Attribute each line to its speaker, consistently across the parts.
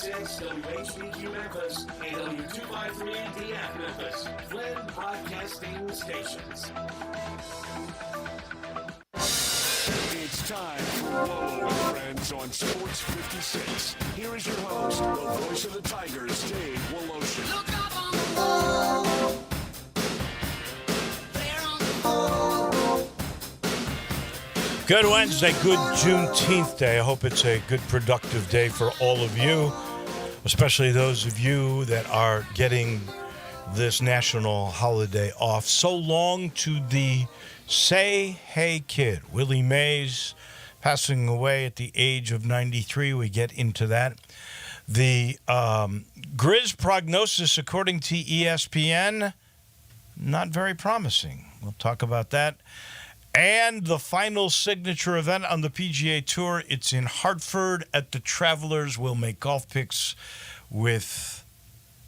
Speaker 1: 101.6 WHBQ Memphis and W253DF Memphis. Flynn Broadcasting Stations.
Speaker 2: It's time for Wolo and Friends on Sports 56. Here is your host, the voice of the Tigers, Dave Wolo.
Speaker 3: Look up on the wall. There on the wall.
Speaker 4: Good Wednesday, good Juneteenth day. I hope it's a good, productive day for all of you, especially those of you that are getting this national holiday off. So long to the Say Hey Kid, Willie Mays, passing away at the age of 93. We get into that. The Grizz prognosis, according to ESPN, not very promising. We'll talk about that. And the final signature event on the PGA Tour, it's in Hartford at the Travelers. We'll make golf picks with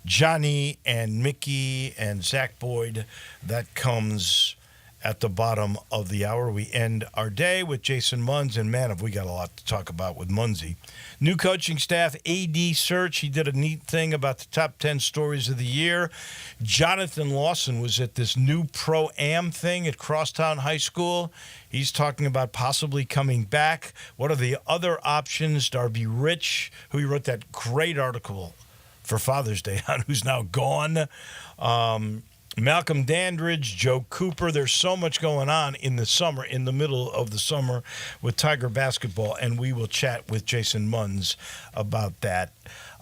Speaker 4: Johnny and Mickey and Zach Boyd. That comes at the bottom of the hour. We end our day with Jason Munz, and man, have we got a lot to talk about with Munzie. New coaching staff, AD search. He did a neat thing about the top 10 stories of the year. Jonathan Lawson was at this new Pro-Am thing at Crosstown High School. He's talking about possibly coming back. What are the other options? Darby Rich, who he wrote that great article for Father's Day on, who's now gone. Malcolm Dandridge, Joe Cooper. There's so much going on in the summer, in the middle of the summer with Tiger basketball, and we will chat with Jason Munz about that.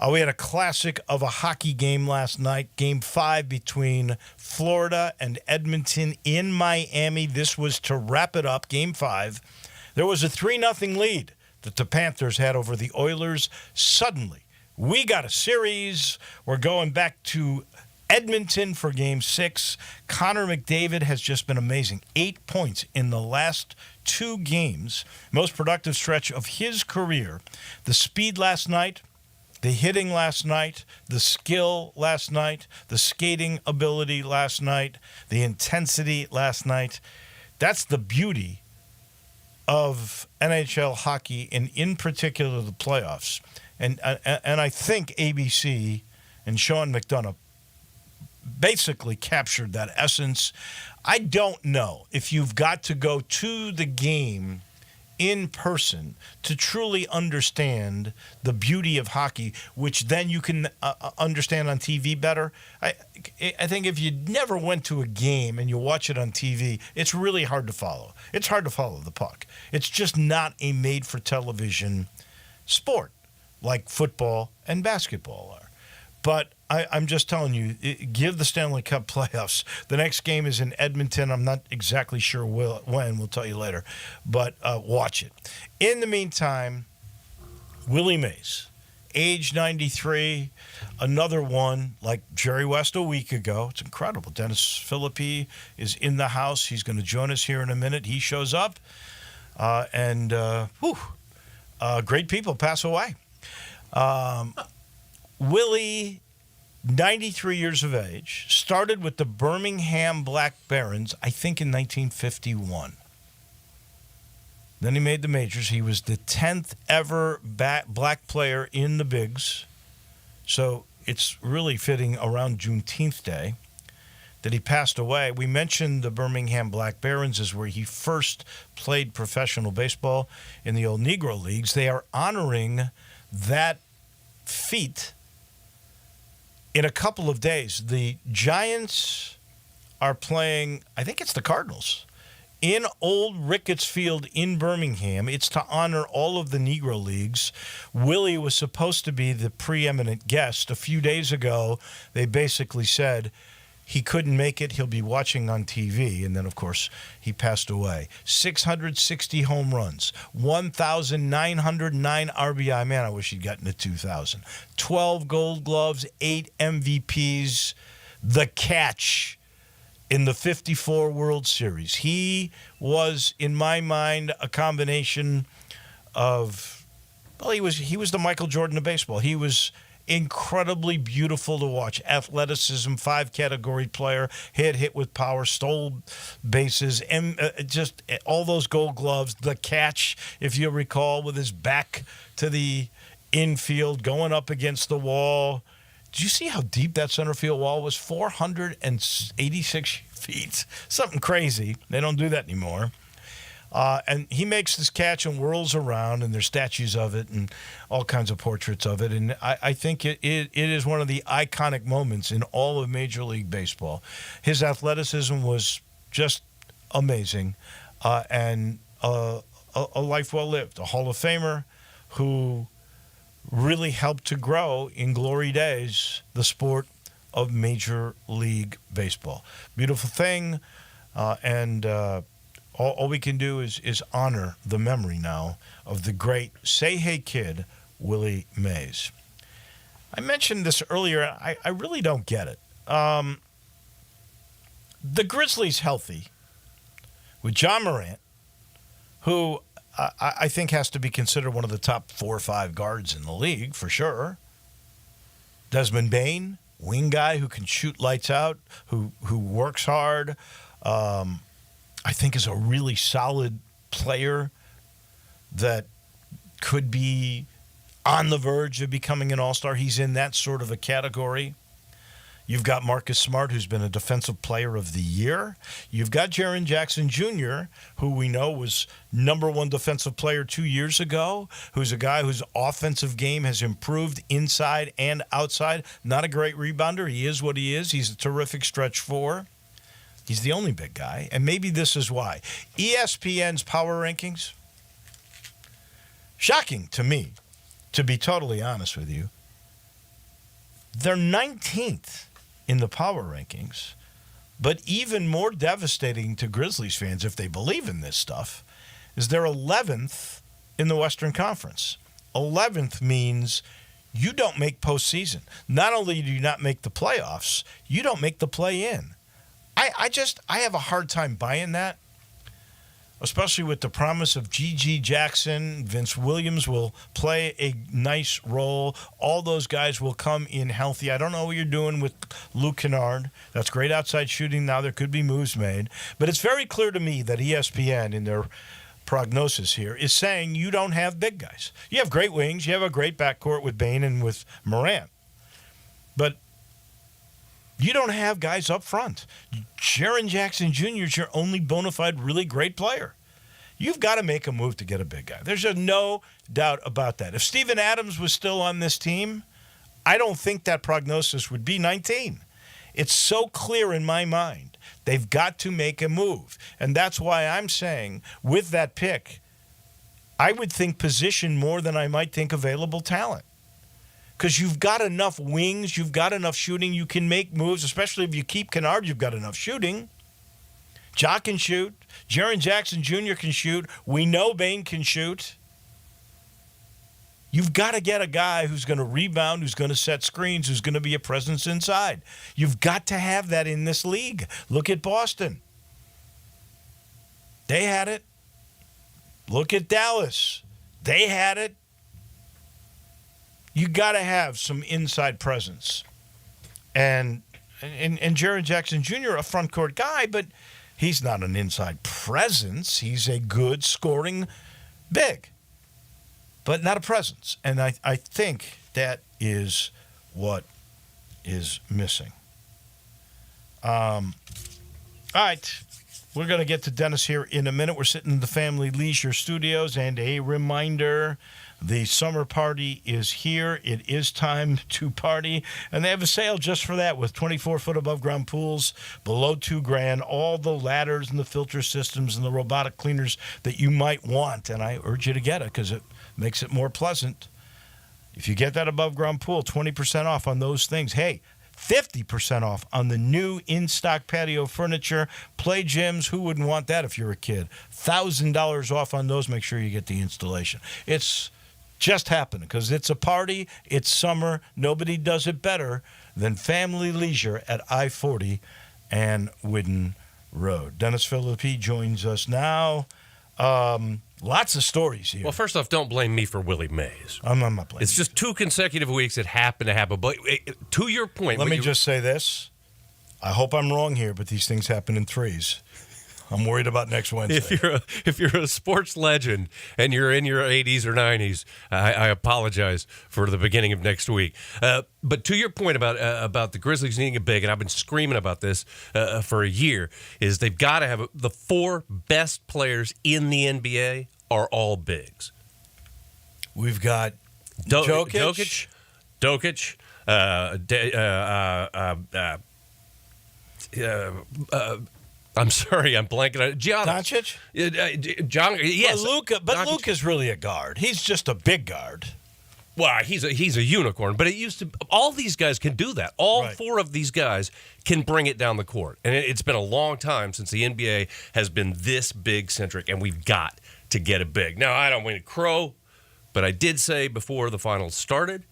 Speaker 4: We had a classic of a hockey game last night, Game 5 between Florida and Edmonton in Miami. This was to wrap it up, Game 5. There was a 3-0 lead that the Panthers had over the Oilers. Suddenly, we got a series. We're going back to Edmonton for Game 6. Connor McDavid has just been amazing. 8 points in the last 2 games. Most productive stretch of his career. The speed last night, the hitting last night, the skill last night, the skating ability last night, the intensity last night. That's the beauty of NHL hockey, and in particular the playoffs. And I think ABC and Sean McDonough basically captured that essence. I don't know if you've got to go to the game in person to truly understand the beauty of hockey, which then you can understand on TV better. I think if you never went to a game and you watch it on TV, it's really hard to follow. It's hard to follow the puck. It's just not a made-for-television sport like football and basketball are. But I'm just telling you, give the Stanley Cup playoffs. The next game is in Edmonton. I'm not exactly sure when. We'll tell you later. But watch it. In the meantime, Willie Mays, age 93, another one like Jerry West a week ago. It's incredible. Dennis Philippi is in the house. He's going to join us here in a minute. He shows up. Great people pass away. Willie, 93 years of age, started with the Birmingham Black Barons, I think in 1951. Then he made the majors. He was the 10th ever black player in the bigs. So it's really fitting around Juneteenth Day that he passed away. We mentioned the Birmingham Black Barons is where he first played professional baseball in the old Negro Leagues. They are honoring that feat in a couple of days. The Giants are playing, I think it's the Cardinals, in Old Ricketts Field in Birmingham. It's to honor all of the Negro Leagues. Willie was supposed to be the preeminent guest. A few days ago, they basically said he couldn't make it. He'll be watching on TV. And then, of course, he passed away. 660 home runs, 1,909 RBI. Man, I wish he'd gotten to 2,000. 12 Gold Gloves, 8 MVPs. The catch in the 54 World Series. He was, in my mind, a combination of, well, he was the Michael Jordan of baseball. He was incredibly beautiful to watch. Athleticism, 5-category player, hit with power, stole bases, and just all those Gold Gloves. The catch, if you recall, with his back to the infield, going up against the wall. Did you see how deep that center field wall was? 486 feet. Something crazy. They don't do that anymore. And he makes this catch and whirls around, and there's statues of it and all kinds of portraits of it. And I think it is one of the iconic moments in all of Major League Baseball. His athleticism was just amazing, and a life well lived. A Hall of Famer who really helped to grow in glory days the sport of Major League Baseball. Beautiful thing, and all we can do is honor the memory now of the great Say Hey Kid, Willie Mays. I mentioned this earlier. I really don't get it. The Grizzlies healthy with John Morant, who I think has to be considered one of the top 4 or 5 guards in the league for sure. Desmond Bane, wing guy who can shoot lights out, who works hard. I think is a really solid player that could be on the verge of becoming an all-star. He's in that sort of a category. You've got Marcus Smart, who's been a defensive player of the year. You've got Jaren Jackson Jr., who we know was number 1 defensive player 2 years ago, who's a guy whose offensive game has improved inside and outside. Not a great rebounder. He is what he is. He's a terrific stretch 4. He's the only big guy, and maybe this is why. ESPN's power rankings, shocking to me, to be totally honest with you. They're 19th in the power rankings, but even more devastating to Grizzlies fans, if they believe in this stuff, is they're 11th in the Western Conference. 11th means you don't make postseason. Not only do you not make the playoffs, you don't make the play-in. I have a hard time buying that, especially with the promise of G.G. Jackson. Vince Williams will play a nice role. All those guys will come in healthy. I don't know what you're doing with Luke Kennard. That's great outside shooting now. There could be moves made. But it's very clear to me that ESPN, in their prognosis here, is saying you don't have big guys. You have great wings. You have a great backcourt with Bane and with Morant. But you don't have guys up front. Jaren Jackson Jr. is your only bona fide really great player. You've got to make a move to get a big guy. There's just no doubt about that. If Steven Adams was still on this team, I don't think that prognosis would be 19. It's so clear in my mind. They've got to make a move. And that's why I'm saying with that pick, I would think position more than I might think available talent. Because you've got enough wings, you've got enough shooting, you can make moves, especially if you keep Kennard, you've got enough shooting. Ja can shoot. Jaren Jackson Jr. can shoot. We know Bane can shoot. You've got to get a guy who's going to rebound, who's going to set screens, who's going to be a presence inside. You've got to have that in this league. Look at Boston. They had it. Look at Dallas. They had it. You got to have some inside presence. And Jaren Jackson Jr., a front court guy, but he's not an inside presence. He's a good scoring big, but not a presence. And I think that is what is missing. All right. We're going to get to Dennis here in a minute. We're sitting in the Family Leisure Studios, and a reminder, the summer party is here. It is time to party. And they have a sale just for that with 24-foot above-ground pools below $2,000, all the ladders and the filter systems and the robotic cleaners that you might want. And I urge you to get it because it makes it more pleasant. If you get that above-ground pool, 20% off on those things. Hey, 50% off on the new in-stock patio furniture. Play gyms, who wouldn't want that if you're a kid? $1,000 off on those. Make sure you get the installation. It's just happening because it's a party. It's summer. Nobody does it better than Family Leisure at I-40 and Whidden Road. Dennis Philippi joins us now. Lots of stories here.
Speaker 5: Well, first off, don't blame me for Willie Mays.
Speaker 4: I'm not blaming
Speaker 5: It's just 2 consecutive weeks it happened to happen. But to your point,
Speaker 4: Let me just say this. I hope I'm wrong here, but these things happen in threes. I'm worried about next Wednesday.
Speaker 5: If you're a sports legend and you're in your 80s or 90s, I apologize for the beginning of next week. But to your point about the Grizzlies needing a big, and I've been screaming about this for a year, is they've got to have the 4 best players in the NBA are all bigs.
Speaker 4: We've got Jokic.
Speaker 5: I'm sorry, I'm blanking on
Speaker 4: Doncic?
Speaker 5: John, yes.
Speaker 4: But Luka's really a guard. He's just a big guard.
Speaker 5: Well, he's a unicorn, but it used to. All these guys can do that. All 4 of these guys can bring it down the court, and it's been a long time since the NBA has been this big centric, and we've got to get a big. Now, I don't want to crow, but I did say before the finals started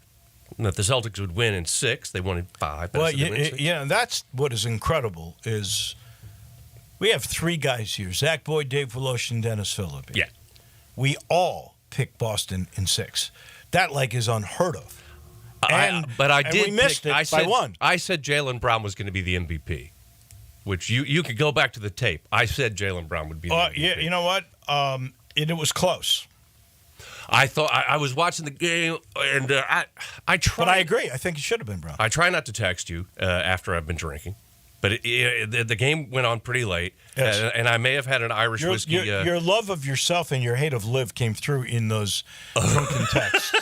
Speaker 5: that the Celtics would win in 6. They won in 5.
Speaker 4: Well, yeah, that's what is incredible is we have 3 guys here: Zach Boyd, Dave Velosh, and Dennis Phillippe.
Speaker 5: Yeah,
Speaker 4: we all picked Boston in 6. That is unheard of.
Speaker 5: But we missed it
Speaker 4: by 1.
Speaker 5: I said Jaylen Brown was going to be the MVP, which you could go back to the tape. I said Jaylen Brown would be the MVP.
Speaker 4: Yeah, you know what? It was close.
Speaker 5: I thought I was watching the game, and I tried.
Speaker 4: But I agree. I think it should have been Brown.
Speaker 5: I try not to text you after I've been drinking, but the game went on pretty late,
Speaker 4: yes.
Speaker 5: And I may have had an Irish whiskey.
Speaker 4: Your love of yourself and your hate of Liv came through in those drunken texts.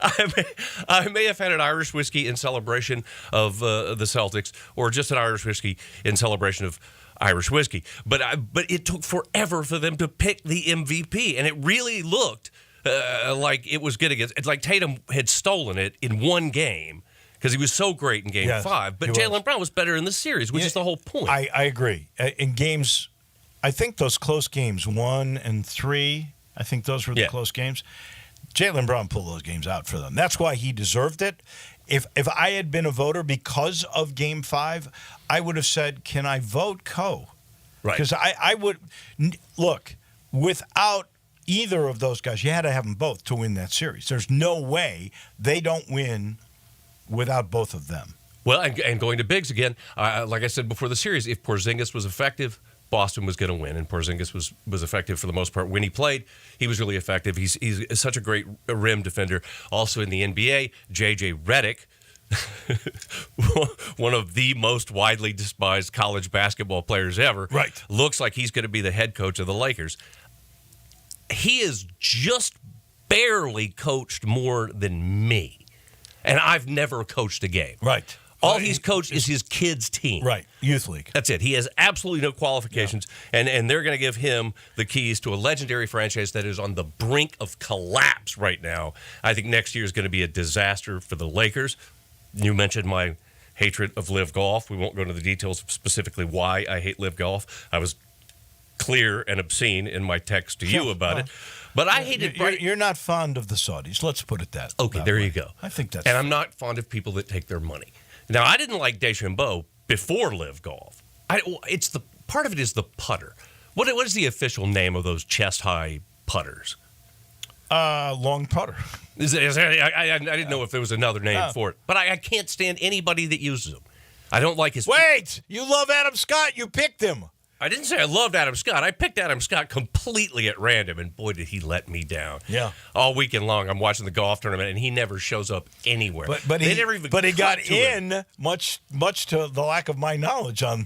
Speaker 5: I may have had an Irish whiskey in celebration of the Celtics, or just an Irish whiskey in celebration of Irish whiskey. But it took forever for them to pick the MVP, and it really looked like it was getting it. Like Tatum had stolen it in one game because he was so great in Game 5. But Jaylen Brown was better in the series, which is the whole point.
Speaker 4: I agree. In games, I think those close games, 1 and 3, I think those were the close games. Jaylen Brown pulled those games out for them. That's why he deserved it. If I had been a voter because of Game 5, I would have said, can I vote Co?
Speaker 5: Right.
Speaker 4: Because I would – look, without either of those guys, you had to have them both to win that series. There's no way they don't win without both of them.
Speaker 5: Well, and going to bigs again, like I said before the series, if Porzingis was effective, Boston was going to win, and Porzingis was effective for the most part. When he played, he was really effective. He's such a great rim defender. Also in the NBA, J.J. Redick, one of the most widely despised college basketball players ever, looks like he's going to be the head coach of the Lakers. He is just barely coached more than me, and I've never coached a game.
Speaker 4: Right.
Speaker 5: All he's coached is his kids' team.
Speaker 4: Right, youth league.
Speaker 5: That's it. He has absolutely no qualifications, and they're going to give him the keys to a legendary franchise that is on the brink of collapse right now. I think next year is going to be a disaster for the Lakers. You mentioned my hatred of Live Golf. We won't go into the details of specifically why I hate Live Golf. I was clear and obscene in my text to you about it. But I hate it.
Speaker 4: You're not fond of the Saudis. Let's put it that way.
Speaker 5: Okay, there you go.
Speaker 4: I think that's
Speaker 5: And I'm not fond of people that take their money. Now, I didn't like DeChambeau before Live Golf. It's the part of it is the putter. What is the official name of those chest-high putters?
Speaker 4: Long putter.
Speaker 5: I didn't know if there was another name for it. But I can't stand anybody that uses them. I don't like his...
Speaker 4: Wait! You love Adam Scott. You picked him.
Speaker 5: I didn't say I loved Adam Scott. I picked Adam Scott completely at random, and boy, did he let me down.
Speaker 4: Yeah.
Speaker 5: All weekend long, I'm watching the golf tournament, and he never shows up anywhere.
Speaker 4: But he got in,
Speaker 5: him.
Speaker 4: much to the lack of my knowledge on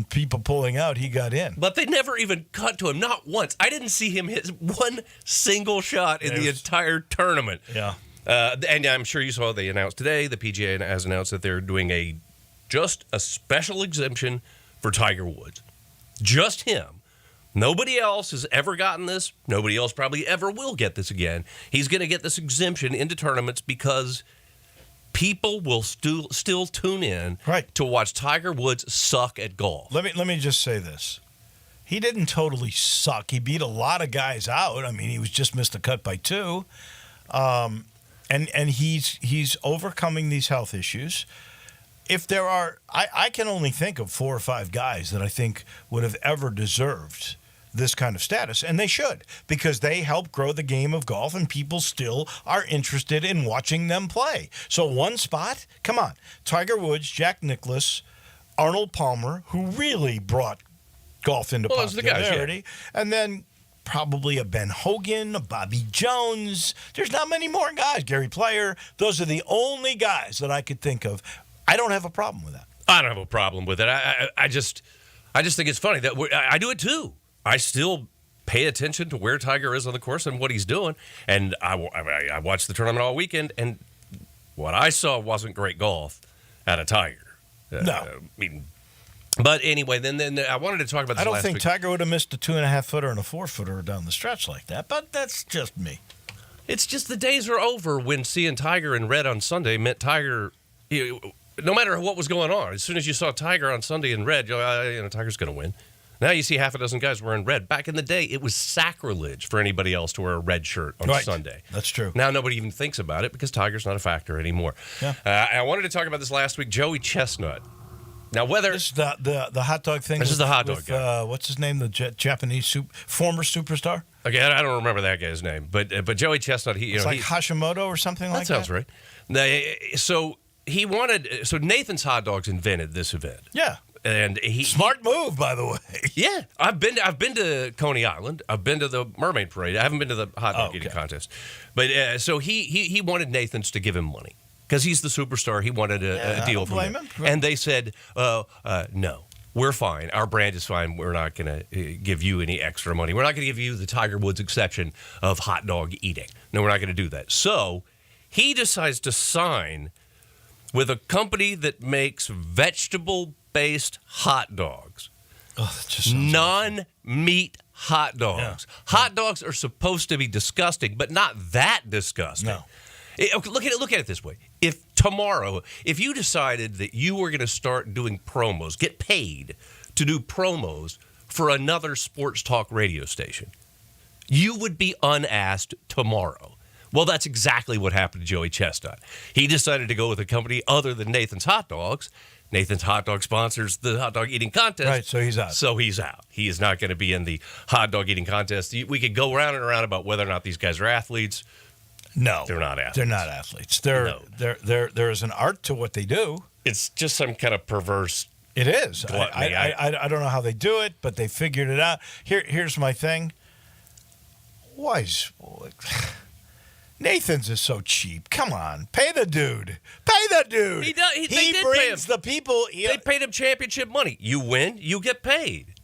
Speaker 4: people pulling out. He got in.
Speaker 5: But they never even cut to him, not once. I didn't see him hit one single shot in the entire tournament.
Speaker 4: Yeah.
Speaker 5: And I'm sure you saw they announced today, the PGA has announced that they're doing just a special exemption for Tiger Woods. Just him. Nobody else has ever gotten this. Nobody else probably ever will get this again. He's going to get this exemption into tournaments because people will still tune in to watch Tiger Woods suck at golf.
Speaker 4: Let me just say this. He didn't totally suck. He beat a lot of guys out. I mean, he was just missed the cut by 2. And he's overcoming these health issues. If there are, I can only think of 4 or 5 guys that I think would have ever deserved this kind of status, and they should, because they help grow the game of golf, and people still are interested in watching them play. So one spot, come on, Tiger Woods, Jack Nicklaus, Arnold Palmer, who really brought golf into
Speaker 5: Well, those are the guys,
Speaker 4: popularity. And then probably a Ben Hogan, a Bobby Jones. There's not many more guys. Gary Player. Those are the only guys that I could think of. I don't have a problem with that.
Speaker 5: I don't have a problem with it. I just think it's funny that I do it too. I still pay attention to where Tiger is on the course and what he's doing. And I watched the tournament all weekend, and what I saw wasn't great golf out of Tiger.
Speaker 4: No.
Speaker 5: But anyway, then I wanted to talk about this
Speaker 4: I don't
Speaker 5: last
Speaker 4: think
Speaker 5: week.
Speaker 4: Tiger would have missed a 2.5-footer and a 4-footer down the stretch like that, but that's just me.
Speaker 5: It's just the days are over when seeing Tiger in red on Sunday meant Tiger, no matter what was going on. As soon as you saw Tiger on Sunday in red, Tiger's going to win. Now you see half a dozen guys wearing red. Back in the day, it was sacrilege for anybody else to wear a red shirt on Sunday.
Speaker 4: That's true.
Speaker 5: Now nobody even thinks about it because Tiger's not a factor anymore. Yeah. I wanted to talk about this last week. Joey Chestnut. Now, whether
Speaker 4: this is the hot dog thing.
Speaker 5: This is the hot dog guy.
Speaker 4: What's his name? The Japanese former superstar.
Speaker 5: Okay, I don't remember that guy's name, but Joey Chestnut.
Speaker 4: It's like Hashimoto or something like that.
Speaker 5: That sounds right. So Nathan's Hot Dogs invented this event.
Speaker 4: Yeah.
Speaker 5: And
Speaker 4: smart move, by the way.
Speaker 5: Yeah, I've been to Coney Island. I've been to the Mermaid Parade. I haven't been to the hot dog eating contest. But so he wanted Nathan's to give him money because he's the superstar. He wanted a deal from him. And they said, no, we're fine. Our brand is fine. We're not going to give you any extra money. We're not going to give you the Tiger Woods exception of hot dog eating. No, we're not going to do that. So he decides to sign with a company that makes vegetable-based hot dogs.
Speaker 4: Oh, that just
Speaker 5: non-meat hot dogs.
Speaker 4: Yeah.
Speaker 5: Hot dogs are supposed to be disgusting, but not that disgusting.
Speaker 4: No.
Speaker 5: Look at it this way. If tomorrow, if you decided that you were going to start doing promos, get paid to do promos for another sports talk radio station, you would be unasked tomorrow. Well, that's exactly what happened to Joey Chestnut. He decided to go with a company other than Nathan's Hot Dogs. Nathan's Hot Dog sponsors the hot dog eating contest.
Speaker 4: Right, so he's out. He is not going to be in the hot dog eating contest. We could go round and around about whether or not these guys are athletes. No,
Speaker 5: they're not athletes.
Speaker 4: They're not athletes. There is an art to what they do.
Speaker 5: It's just some kind of perverse.
Speaker 4: It is.
Speaker 5: Gluttony.
Speaker 4: I don't know how they do it, but they figured it out. Here's my thing. Why is Nathan's is so cheap? Come on, pay the dude.
Speaker 5: He does. He
Speaker 4: brings the people.
Speaker 5: They paid him championship money. You win, you get paid.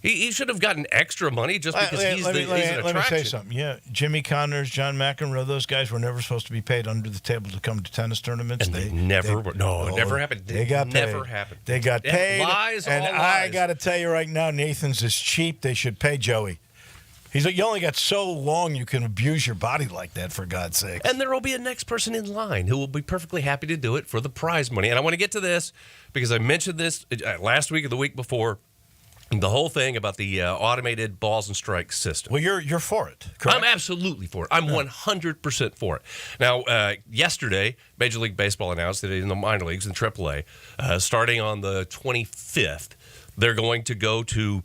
Speaker 5: He should have gotten extra money just because he's an attraction.
Speaker 4: Let me say something. Yeah, Jimmy Connors, John McEnroe, those guys were never supposed to be paid under the table to come to tennis tournaments.
Speaker 5: And it never happened.
Speaker 4: They got paid.
Speaker 5: Never happened.
Speaker 4: They got paid.
Speaker 5: Lies,
Speaker 4: and
Speaker 5: all lies.
Speaker 4: I got to tell you right now, Nathan's is cheap. They should pay Joey. He's like, you only got so long you can abuse your body like that, for God's sake.
Speaker 5: And there will be a next person in line who will be perfectly happy to do it for the prize money. And I want to get to this because I mentioned this last week or the week before. The whole thing about the automated balls and strikes system.
Speaker 4: Well, you're for it, correct?
Speaker 5: I'm absolutely for it. I'm 100% for it. Now, yesterday, Major League Baseball announced that in the minor leagues, in AAA, starting on the 25th, they're going to go to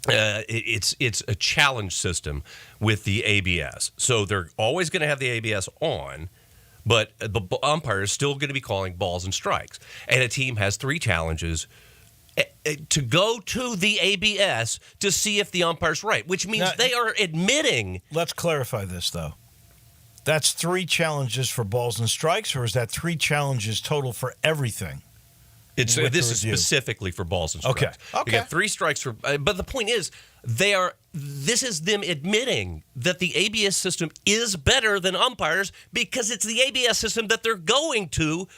Speaker 5: it's a challenge system with the ABS. So they're always going to have the ABS on, but the umpire is still going to be calling balls and strikes. And a team has 3 challenges to go to the ABS to see if the umpire's right, which means they are admitting.
Speaker 4: Let's clarify this, though. That's 3 challenges for balls and strikes, or is that 3 challenges total for everything?
Speaker 5: This is specifically for balls and strikes.
Speaker 4: Okay.
Speaker 5: You got 3 strikes for, but the point is, this is them admitting that the ABS system is better than umpires because it's the ABS system that they're going to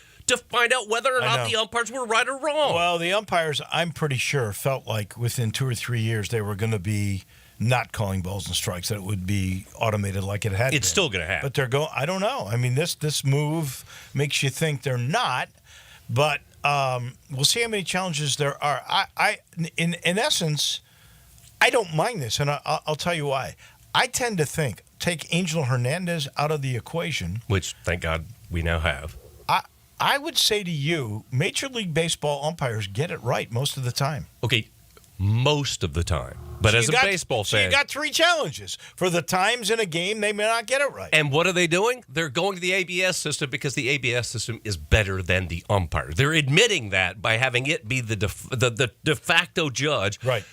Speaker 5: find out whether or not the umpires were right or wrong.
Speaker 4: Well, the umpires, I'm pretty sure, felt like within 2 or 3 years they were going to be not calling balls and strikes, that it would be automated like it had been.
Speaker 5: It's still going to happen.
Speaker 4: But they're going, I don't know. I mean, this move makes you think they're not, but we'll see how many challenges there are. In essence, I don't mind this, and I'll tell you why. I tend to think, take Angel Hernandez out of the equation.
Speaker 5: Which, thank God, we now have.
Speaker 4: I would say to you, Major League Baseball umpires get it right most of the time.
Speaker 5: Okay, most of the time. But as a baseball fan.
Speaker 4: So you got 3 challenges. For the times in a game, they may not get it right.
Speaker 5: And what are they doing? They're going to the ABS system because the ABS system is better than the umpire. They're admitting that by having it be the de facto judge.
Speaker 4: Right.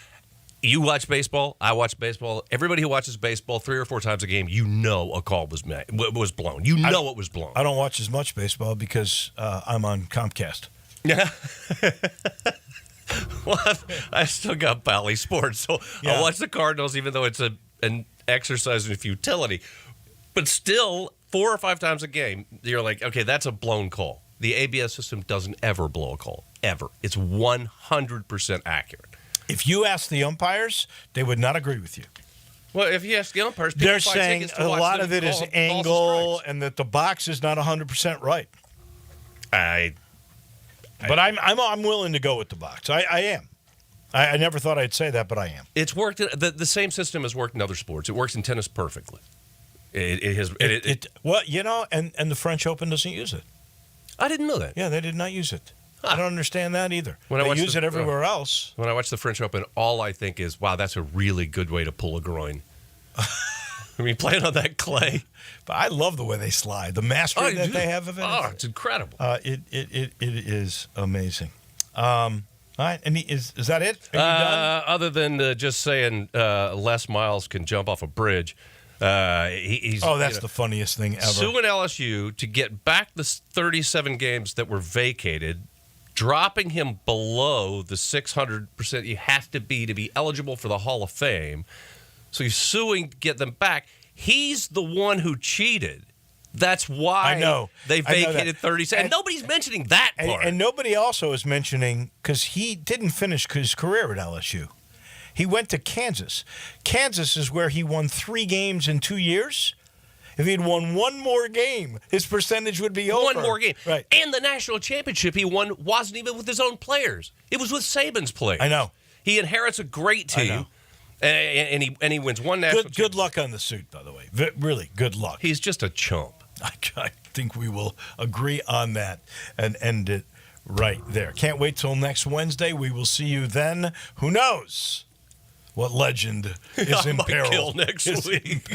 Speaker 5: You watch baseball. I watch baseball. Everybody who watches baseball 3 or 4 times a game, you know a call was blown. You know it was blown.
Speaker 4: I don't watch as much baseball because I'm on Comcast.
Speaker 5: Yeah. Well, I still got Bally Sports, so I'll watch the Cardinals, even though it's an exercise in futility. But still, 4 or 5 times a game, you're like, okay, that's a blown call. The ABS system doesn't ever blow a call, ever. It's 100% accurate.
Speaker 4: If you ask the umpires, they would not agree with you.
Speaker 5: Well, if you ask the umpires,
Speaker 4: they're saying a lot of it is angle and that the box is not 100% right. But I'm willing to go with the box. I am. I never thought I'd say that, but I am.
Speaker 5: It's worked. The same system has worked in other sports. It works in tennis perfectly.
Speaker 4: Well, you know, and the French Open doesn't use it.
Speaker 5: I didn't know that.
Speaker 4: Yeah, they did not use it. I don't understand that either.
Speaker 5: They
Speaker 4: use it everywhere else.
Speaker 5: When I watch the French Open, all I think is, wow, that's a really good way to pull a groin. I mean, playing on that clay.
Speaker 4: But I love the way they slide. The mastery that they have of it.
Speaker 5: Oh, it's incredible.
Speaker 4: It is amazing. All right, and is that it? Are you done?
Speaker 5: Other than just saying Les Miles can jump off a bridge. He's
Speaker 4: that's the funniest thing ever.
Speaker 5: Suing LSU to get back the 37 games that were vacated, dropping him below the 600% you have to be eligible for the Hall of Fame. So he's suing to get them back. He's the one who cheated. That's why they vacated 37. And nobody's mentioning that part.
Speaker 4: And nobody also is mentioning, because he didn't finish his career at LSU. He went to Kansas. Kansas is where he won 3 games in 2 years. If he'd won one more game, his percentage would be over.
Speaker 5: One more game.
Speaker 4: Right.
Speaker 5: And the national championship he won wasn't even with his own players. It was with Saban's players.
Speaker 4: I know.
Speaker 5: He inherits a great team. And he wins one national championship.
Speaker 4: Good luck on the suit, by the way. Really, good luck.
Speaker 5: He's just a chump.
Speaker 4: I think we will agree on that and end it right there. Can't wait till next Wednesday. We will see you then. Who knows what legend is in peril?
Speaker 5: Kill next week.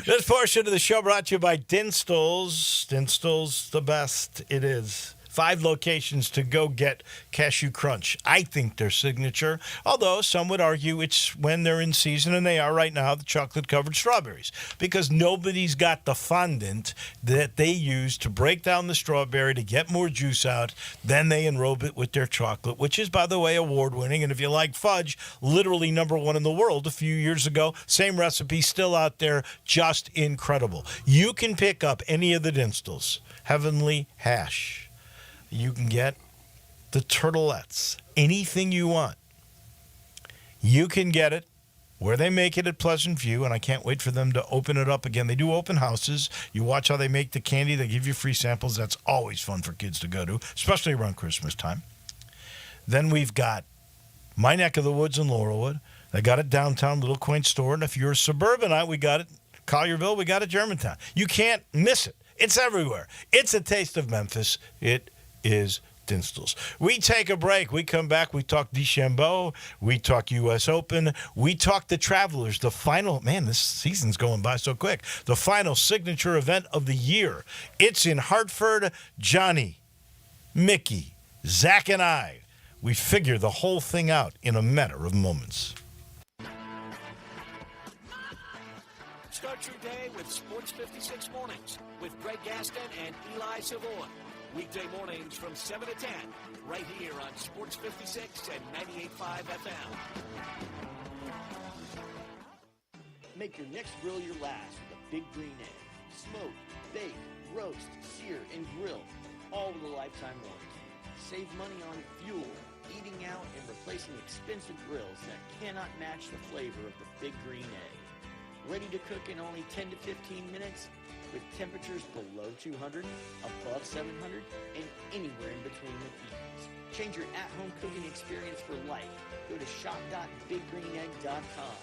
Speaker 4: This portion of the show brought to you by Dinstall's. Dinstall's, the best it is. 5 locations to go get Cashew Crunch. I think their signature, although some would argue it's when they're in season, and they are right now, the chocolate-covered strawberries, because nobody's got the fondant that they use to break down the strawberry to get more juice out. Then they enrobe it with their chocolate, which is, by the way, award-winning. And if you like fudge, literally #1 in the world a few years ago. Same recipe, still out there, just incredible. You can pick up any of the Dinstalls. Heavenly Hash. You can get the turtlettes, anything you want. You can get it where they make it at Pleasant View, and I can't wait for them to open it up again. They do open houses. You watch how they make the candy. They give you free samples. That's always fun for kids to go to, especially around Christmas time. Then we've got my neck of the woods in Laurelwood. They got it downtown, little quaint store, and if you're a suburbanite, we got it Collierville, we got it Germantown. You can't miss it. It's everywhere. It's a taste of Memphis. It is Dinstall's. We take a break. We come back. We talk DeChambeau. We talk U.S. Open. We talk the Travelers. The final, man, this season's going by so quick. The final signature event of the year. It's in Hartford. Johnny, Mickey, Zach, and I, we figure the whole thing out in a matter of moments.
Speaker 1: Start your day with Sports 56 Mornings with Greg Gaston and Eli Savoy. Weekday mornings from 7 to 10, right here on Sports 56 and 98.5 FM.
Speaker 6: Make your next grill your last with a Big Green Egg. Smoke, bake, roast, sear, and grill, all with a lifetime warranty. Save money on fuel, eating out, and replacing expensive grills that cannot match the flavor of the Big Green Egg. Ready to cook in only 10 to 15 minutes? With temperatures below 200, above 700, and anywhere in between with ease. Change your at-home cooking experience for life. Go to shop.biggreenegg.com.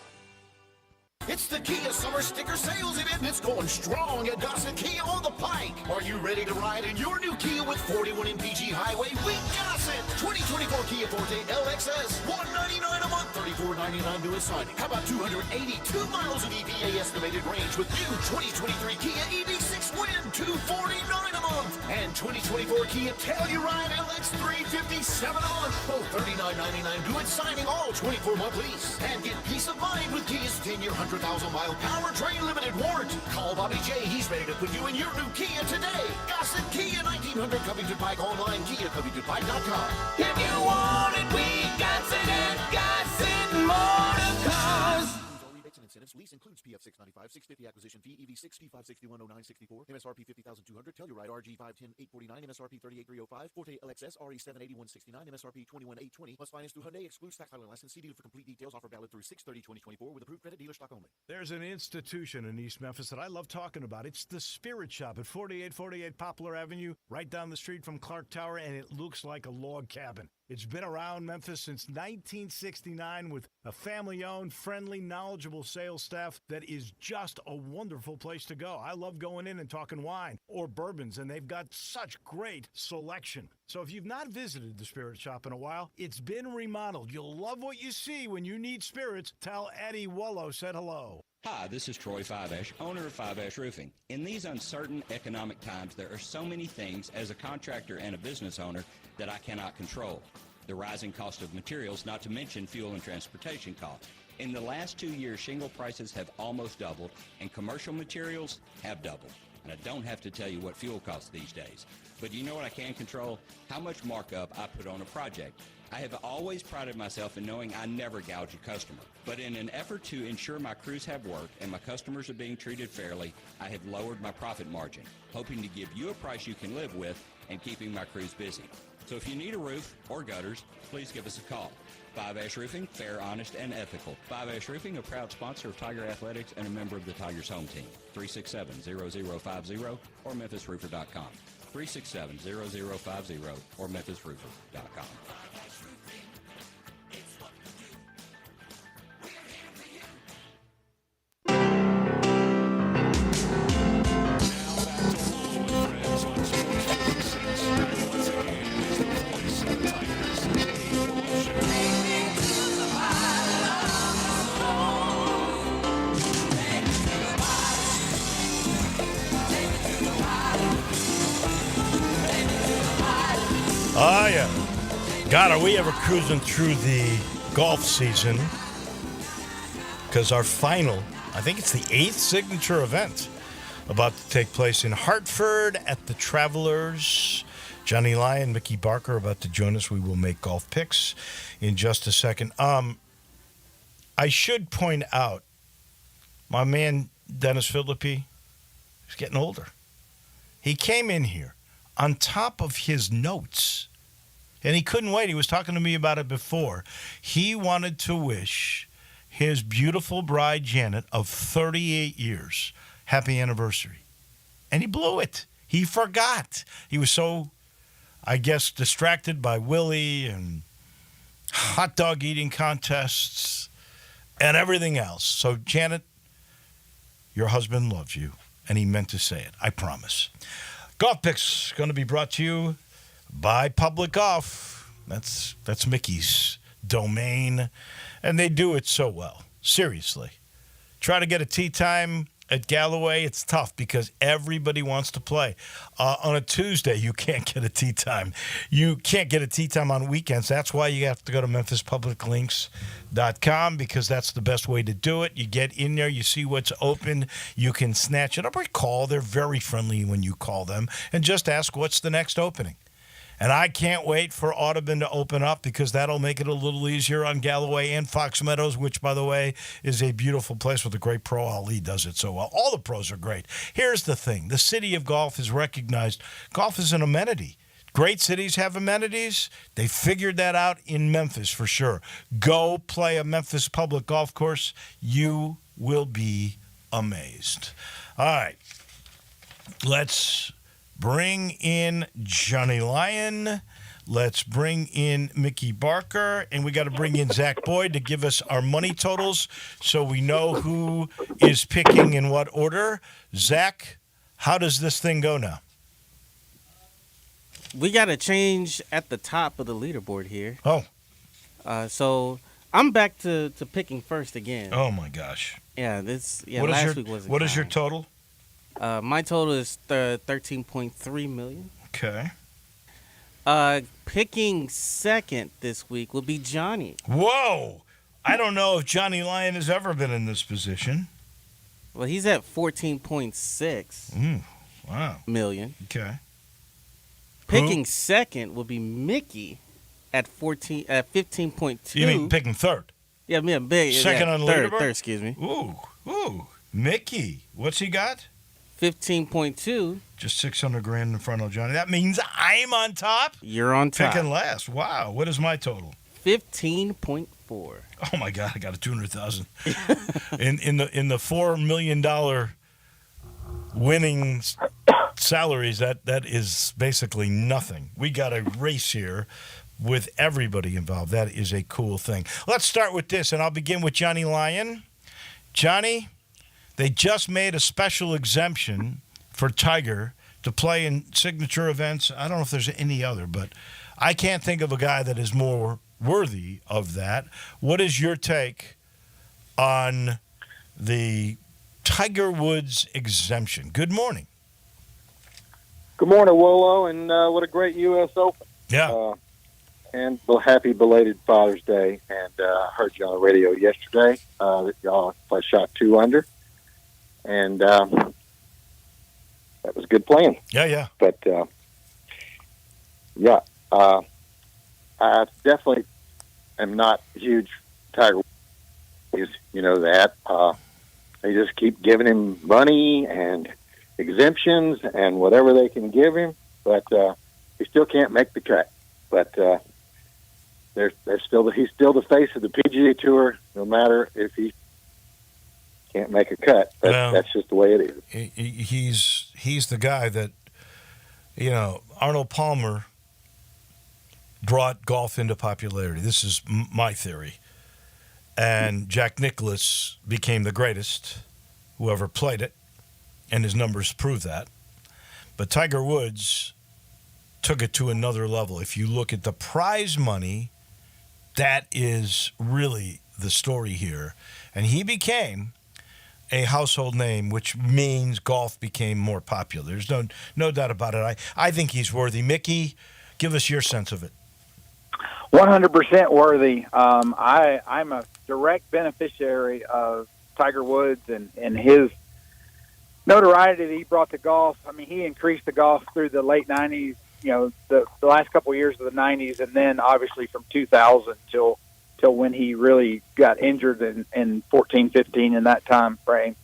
Speaker 3: It's the Kia Summer Sticker Sales Event, and it's going strong at Dawson Kia on the Pike. Are you ready to ride in your new Kia with 41 MPG Highway? We got it! 2024 Kia Forte LXS, $199 a month, $34.99 to assigning. How about 282 miles of EPA estimated range with new 2023 Kia EV6 Win, $249 a month, and 2024 Kia Telluride LX 357 a month. Both $39.99 due at signing, all 24-month lease. And get peace of mind with Kia's 10-year, 100,000-mile powertrain limited warranty. Call Bobby J. He's ready to put you in your new Kia today. Gossett Kia, 1900 Covington Pike, online, KiaCovingtonPike.com.
Speaker 7: If you want it, we got it at Gossett Motor Cars.
Speaker 3: Rebates and incentives. Lease includes PF 695, 650 acquisition fee, EV6, P561, 0964, MSRP 50,200, Telluride RG 510, 849, MSRP 38305, Forte LXS RE 78169, MSRP 21820. Plus finance through Hyundai. Excludes tax title and license. See dealer for complete details. Offer valid through 6/30/2024 with approved credit, dealer stock only.
Speaker 4: There's an institution in East Memphis that I love talking about. It's the Spirit Shop at 4848 Poplar Avenue, right down the street from Clark Tower, and it looks like a log cabin. It's been around Memphis since 1969 with a family-owned, friendly, knowledgeable sales staff that is just a wonderful place to go. I love going in and talking wine or bourbons, and they've got such great selection. So if you've not visited the Spirit Shop in a while, it's been remodeled. You'll love what you see when you need spirits. Tell Eddie Wolo said hello.
Speaker 8: Hi, this is Troy Fiveash, owner of Fiveash Roofing. In these uncertain economic times, there are so many things as a contractor and a business owner that I cannot control. The rising cost of materials, not to mention fuel and transportation costs. In the last 2 years, shingle prices have almost doubled, and commercial materials have doubled. And I don't have to tell you what fuel costs these days. But you know what I can control? How much markup I put on a project. I have always prided myself in knowing I never gouge a customer. But in an effort to ensure my crews have work and my customers are being treated fairly, I have lowered my profit margin, hoping to give you a price you can live with and keeping my crews busy. So if you need a roof or gutters, please give us a call. Five Ash Roofing, fair, honest, and ethical. Five Ash Roofing, a proud sponsor of Tiger Athletics and a member of the Tigers home team. 367-0050 or MemphisRoofer.com. 367-0050 or MemphisRoofer.com.
Speaker 4: Oh, yeah. God, are we ever cruising through the golf season? Because our final, I think it's the 8th signature event, about to take place in Hartford at the Travelers. Johnny Lyon, Mickey Barker are about to join us. We will make golf picks in just a second. I should point out, my man Dennis Philippi is getting older. He came in here on top of his notes, and he couldn't wait. He was talking to me about it before. He wanted to wish his beautiful bride, Janet, of 38 years, happy anniversary. And he blew it. He forgot. He was so, I guess, distracted by Willie and hot dog eating contests and everything else. So, Janet, your husband loves you, and he meant to say it. I promise. Golf Picks going to be brought to you by Public Golf. That's Mickey's domain, and they do it so well. Seriously. Try to get a tee time at Galloway. It's tough because everybody wants to play. On a Tuesday, you can't get a tee time. You can't get a tee time on weekends. That's why you have to go to MemphisPublicLinks.com, because that's the best way to do it. You get in there, you see what's open, you can snatch it up or call. They're very friendly when you call them, and just ask what's the next opening. And I can't wait for Audubon to open up, because that'll make it a little easier on Galloway and Fox Meadows, which, by the way, is a beautiful place with the great pro. Ali does it so well. All the pros are great. Here's the thing. The city of golf is recognized. Golf is an amenity. Great cities have amenities. They figured that out in Memphis for sure. Go play a Memphis public golf course. You will be amazed. All right. Let's bring in Johnny Lyon. Let's bring in Mickey Barker. And we got to bring in Zach Boyd to give us our money totals so we know who is picking in what order. Zach, how does this thing go now?
Speaker 9: We got to change at the top of the leaderboard here.
Speaker 4: Oh.
Speaker 9: So I'm back to picking first again.
Speaker 4: Oh, my gosh.
Speaker 9: Yeah, last week was
Speaker 4: What is your total?
Speaker 9: My total is 13.3 million.
Speaker 4: Okay.
Speaker 9: Picking second this week will be Johnny.
Speaker 4: Whoa! I don't know if Johnny Lyon has ever been in this position.
Speaker 9: Well, he's at 14.6
Speaker 4: Wow.
Speaker 9: million.
Speaker 4: Okay.
Speaker 9: Picking second will be Mickey at 15.2.
Speaker 4: You mean picking third?
Speaker 9: Yeah, big.
Speaker 4: Second on the
Speaker 9: third,
Speaker 4: leaderboard?
Speaker 9: third, excuse me.
Speaker 4: Ooh. Mickey. What's he got?
Speaker 9: 15.2.
Speaker 4: Just $600,000 in front of Johnny. That means I'm on top?
Speaker 9: You're on top.
Speaker 4: Picking last. Wow. What is my total?
Speaker 9: 15.4.
Speaker 4: Oh my God! I got a $200,000 in the $4 million winning salaries. That is basically nothing. We got a race here with everybody involved. That is a cool thing. Let's start with this, and I'll begin with Johnny Lyon. Johnny, they just made a special exemption for Tiger to play in signature events. I don't know if there's any other, but I can't think of a guy that is more worthy of that. What is your take on the Tiger Woods exemption? Good morning.
Speaker 10: Good morning, Wolo, and what a great U.S. Open.
Speaker 4: Yeah.
Speaker 10: And happy belated Father's Day. And I heard you on the radio yesterday that y'all shot 2 under. And that was good playing.
Speaker 4: Yeah.
Speaker 10: But, I definitely am not a huge Tiger Woods. You know that. They just keep giving him money and exemptions and whatever they can give him, but he still can't make the cut. But he's still the face of the PGA Tour, no matter if he can't make a cut. That's just the way it
Speaker 4: is. He's the guy that, Arnold Palmer brought golf into popularity. This is my theory. And Jack Nicklaus became the greatest who ever played it, and his numbers prove that. But Tiger Woods took it to another level. If you look at the prize money, that is really the story here. And he became a household name, which means golf became more popular. There's no doubt about it. I think he's worthy. Mickey, give us your sense of it.
Speaker 11: 100% worthy. I'm a direct beneficiary of Tiger Woods and his notoriety that he brought to golf. I mean, he increased the golf through the late 90s, the last couple of years of the 90s, and then obviously from 2000 till when he really got injured in 14, 15 in that time frame.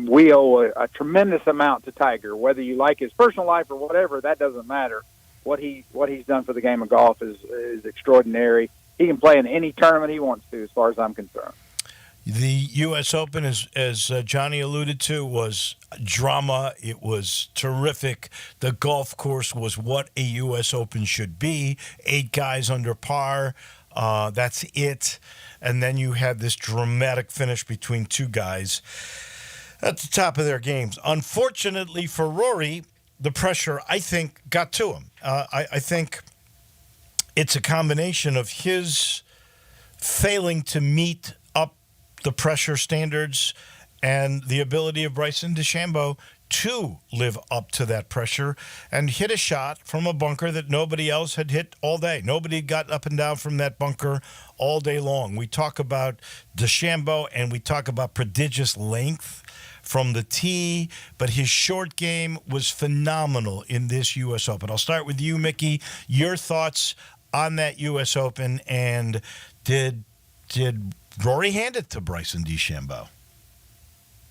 Speaker 11: We owe a tremendous amount to Tiger. Whether you like his personal life or whatever, that doesn't matter. What he's done for the game of golf is extraordinary. He can play in any tournament he wants to, as far as I'm concerned.
Speaker 4: The U.S. Open, as Johnny alluded to, was drama. It was terrific. The golf course was what a U.S. Open should be. 8 guys under par. That's it. And then you had this dramatic finish between 2 guys at the top of their games. Unfortunately for Rory, the pressure, I think, got to him. I think it's a combination of his failing to meet up the pressure standards and the ability of Bryson DeChambeau to live up to that pressure and hit a shot from a bunker that nobody else had hit all day. Nobody got up and down from that bunker all day long. We talk about DeChambeau and we talk about prodigious length from the tee, but his short game was phenomenal in this U.S. Open. I'll start with you, Mickey. Your thoughts on that U.S. Open, and did Rory hand it to Bryson DeChambeau?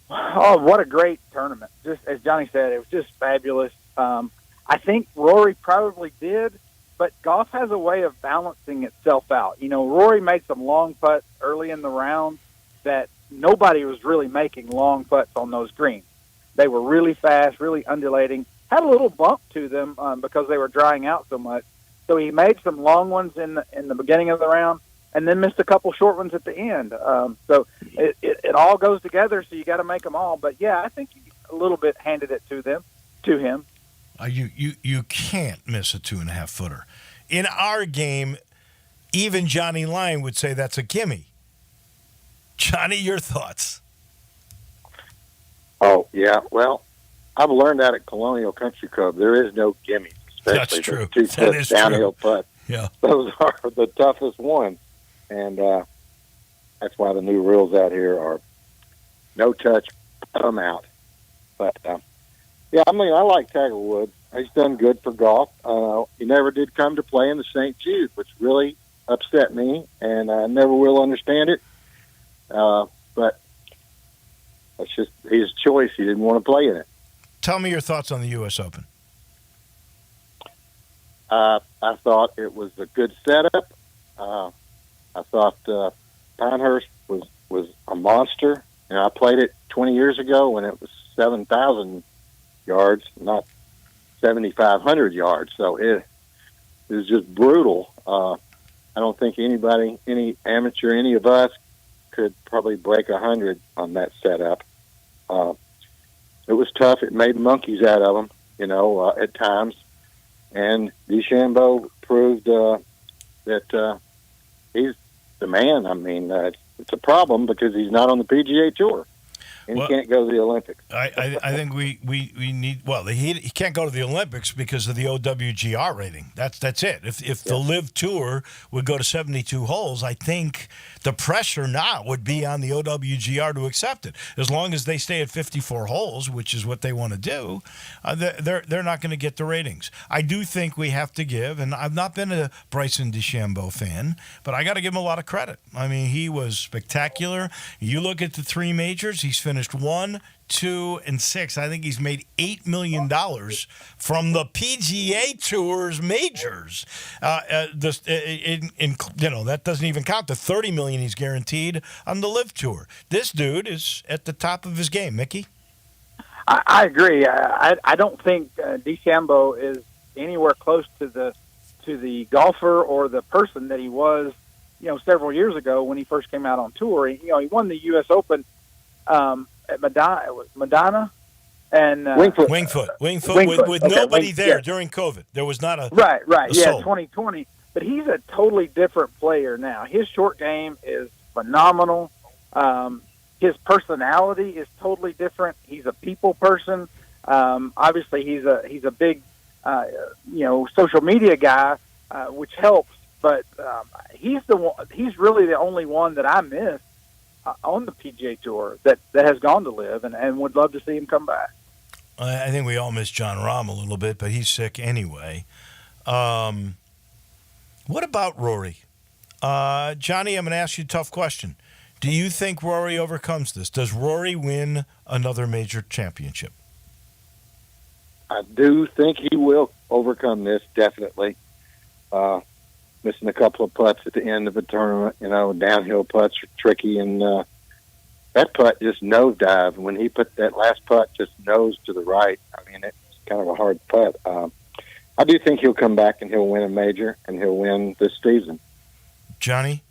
Speaker 11: Oh, what a great tournament. Just as Johnny said, it was just fabulous. I think Rory probably did, but golf has a way of balancing itself out. Rory made some long putts early in the round that nobody was really making long putts on those greens. They were really fast, really undulating, had a little bump to them because they were drying out so much. So he made some long ones in the beginning of the round and then missed a couple short ones at the end. So it all goes together, so you got to make them all. But, yeah, I think he a little bit handed it to him.
Speaker 4: You can't miss a 2.5-footer. In our game, even Johnny Lyon would say that's a gimme. Johnny, your thoughts?
Speaker 10: Oh, yeah. Well, I've learned that at Colonial Country Club. There is no gimme. especially
Speaker 4: That's true.
Speaker 10: the 2
Speaker 4: That
Speaker 10: foot
Speaker 4: is
Speaker 10: downhill
Speaker 4: true.
Speaker 10: putt.
Speaker 4: Yeah.
Speaker 10: Those are the toughest ones, and that's why the new rules out here are no touch, put 'em out. But yeah, I mean, I like Tiger Woods. He's done good for golf. He never did come to play in the St. Jude, which really upset me, and I never will understand it. But that's just his choice. He didn't want to play in it.
Speaker 4: Tell me your thoughts on the U.S. Open.
Speaker 10: I thought it was a good setup. I thought Pinehurst was a monster. And I played it 20 years ago when it was 7,000 yards, not 7,500 yards. So it was just brutal. I don't think anybody, any amateur, any of us could probably break 100 on that setup. It was tough. It made monkeys out of them, at times. And DeChambeau proved that he's the man. I mean, it's a problem because he's not on the PGA Tour. And he can't go to the Olympics.
Speaker 4: I think we need. Well, he can't go to the Olympics because of the OWGR rating. That's it. If the Live Tour would go to 72 holes, I think the pressure now would be on the OWGR to accept it. As long as they stay at 54 holes, which is what they want to do, they're not going to get the ratings. I do think we have to give, and I've not been a Bryson DeChambeau fan, but I got to give him a lot of credit. I mean, he was spectacular. You look at the 3 majors, he's finished 1, 2, and 6. I think he's made $8 million from the PGA Tour's majors. That doesn't even count the $30 million he's guaranteed on the Live Tour. This dude is at the top of his game, Mickey.
Speaker 11: I agree. I don't think DeChambeau is anywhere close to the golfer or the person that he was, several years ago when he first came out on tour. He won the U.S. Open at Madonna and
Speaker 4: Wingfoot with nobody there during COVID. There was not a
Speaker 11: right.
Speaker 4: soul.
Speaker 11: 2020. But he's a totally different player now. His short game is phenomenal. His personality is totally different. He's a people person. Obviously, he's a big social media guy, which helps. But he's the one. He's really the only one that I miss on the PGA Tour that has gone to Live, and would love to see him come back.
Speaker 4: I think we all miss John Rahm a little bit, but he's sick anyway. What about Rory? Johnny, I'm going to ask you a tough question. Do you think Rory overcomes this? Does Rory win another major championship?
Speaker 10: I do think he will overcome this, definitely. Missing a couple of putts at the end of the tournament, downhill putts are tricky, and that putt just nosedived. When he put that last putt just nose to the right, I mean, it's kind of a hard putt. I do think he'll come back and he'll win a major, and he'll win this season.
Speaker 4: Mickey?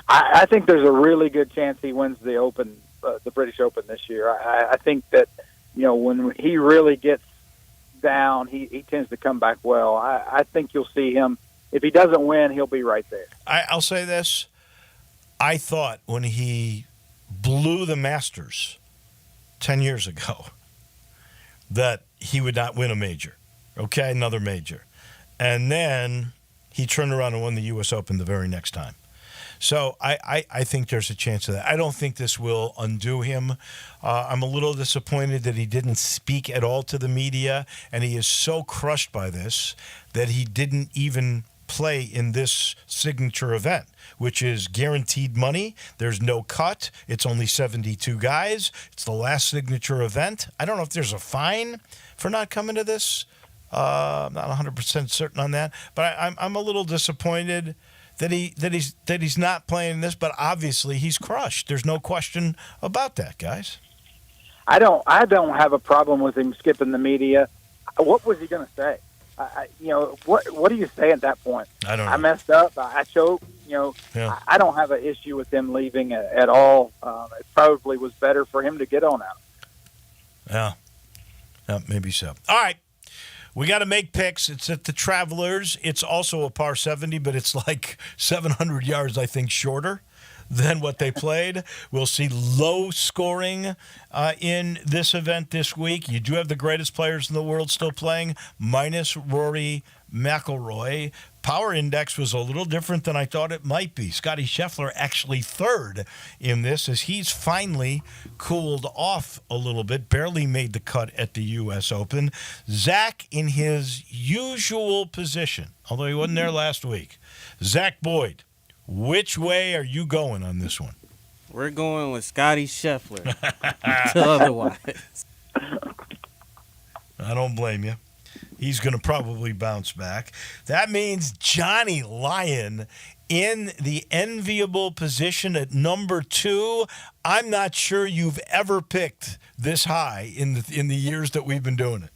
Speaker 11: I think there's a really good chance he wins the Open, the British Open this year. I think that, when he really gets down, he tends to come back well. I think you'll see him. If he doesn't win, he'll be right there.
Speaker 4: I'll say this. I thought when he blew the Masters 10 years ago that he would not win a major. Okay, another major. And then he turned around and won the U.S. Open the very next time. So I think there's a chance of that. I don't think this will undo him. I'm a little disappointed that he didn't speak at all to the media, and he is so crushed by this that he didn't even play in this signature event, which is guaranteed money. There's no cut. It's only 72 guys. It's the last signature event. I don't know if there's a fine for not coming to this. I'm not 100% certain on that, but I'm a little disappointed that he's not playing this, but obviously he's crushed. There's no question about that, guys.
Speaker 11: I don't have a problem with him skipping the media. What was he going to say? What do you say at that point?
Speaker 4: I don't know.
Speaker 11: I messed up. I choked.
Speaker 4: Yeah.
Speaker 11: I don't have an issue with him leaving at all. It probably was better for him to get on out.
Speaker 4: Yeah, maybe so. All right. We got to make picks. It's at the Travelers. It's also a par 70, but it's like 700 yards, I think, shorter than what they played. We'll see low scoring in this event this week. You do have the greatest players in the world still playing, minus Rory McIlroy. Power index was a little different than I thought it might be. Scotty Scheffler actually third in this as he's finally cooled off a little bit, barely made the cut at the U.S. Open. Zach in his usual position, although he wasn't there last week. Zach Boyd, which way are you going on this one?
Speaker 9: We're going with Scotty Scheffler. Till otherwise.
Speaker 4: I don't blame you. He's going to probably bounce back. That means Johnny Lyon in the enviable position at number 2. I'm not sure you've ever picked this high in the years that we've been doing it.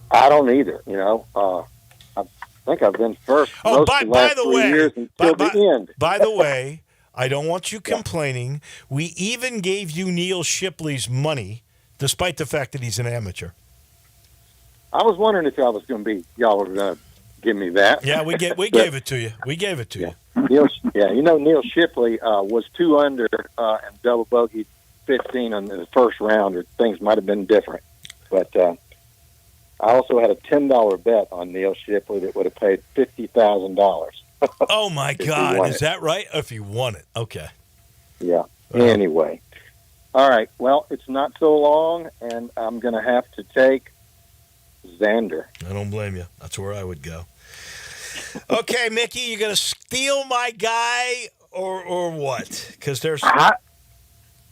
Speaker 10: I don't either. I think I've been first.
Speaker 4: Oh,
Speaker 10: most of the
Speaker 4: by
Speaker 10: last
Speaker 4: the
Speaker 10: 3
Speaker 4: way,
Speaker 10: years until the end.
Speaker 4: By the way, I don't want you complaining. We even gave you Neil Shipley's money, despite the fact that he's an amateur.
Speaker 10: I was wondering if y'all were going to give me that.
Speaker 4: Yeah, we gave it to you. We gave it to you.
Speaker 10: Neil Shipley was 2 under and double bogeyed 15 in the first round, or things might have been different. But I also had a $10 bet on Neil Shipley that would have paid $50,000.
Speaker 4: Oh my God, is that right? If he won it, okay.
Speaker 10: Yeah. Anyway, all right. Well, it's not so long, and I'm going to have to take Xander.
Speaker 4: I don't blame you. That's where I would go. Okay, Mickey, you going to steal my guy or what? Because there's.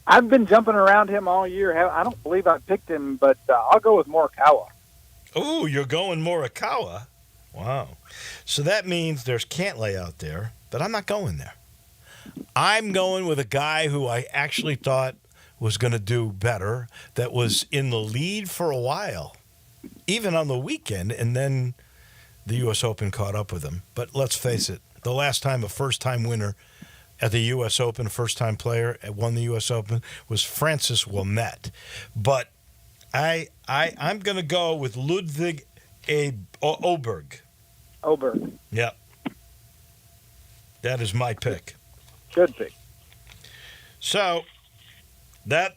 Speaker 11: I've been jumping around him all year. I don't believe I picked him, but I'll go with Morikawa.
Speaker 4: Oh, you're going Morikawa. Wow. So that means there's Cantlay out there, but I'm not going there. I'm going with a guy who I actually thought was going to do better, that was in the lead for a while, even on the weekend, and then the U.S. Open caught up with him. But let's face it, the last time a first-time winner at the U.S. Open, a first-time player won the U.S. Open, was Francis Ouimet. But I'm going to go with Ludwig Oberg.
Speaker 11: Oberg.
Speaker 4: Yep. That is my pick.
Speaker 11: Good pick.
Speaker 4: So that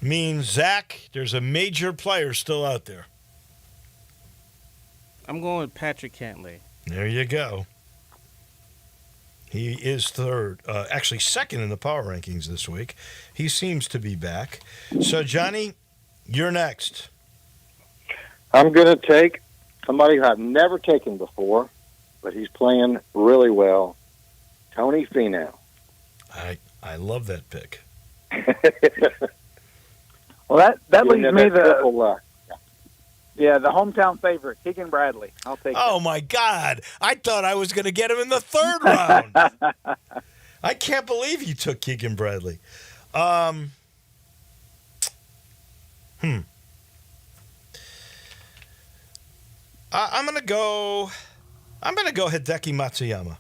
Speaker 4: means, Zach, there's a major player still out there.
Speaker 9: I'm going with Patrick Cantlay.
Speaker 4: There you go. He is third, actually second in the power rankings this week. He seems to be back. So, Johnny, you're next.
Speaker 10: I'm going to take somebody who I've never taken before, but he's playing really well, Tony Finau.
Speaker 4: I love that pick.
Speaker 11: Well, that leaves me the
Speaker 10: the
Speaker 11: hometown favorite, Keegan Bradley. I'll take that.
Speaker 4: Oh, my God. I thought I was going to get him in the third round. I can't believe you took Keegan Bradley. I'm going to go Hideki Matsuyama.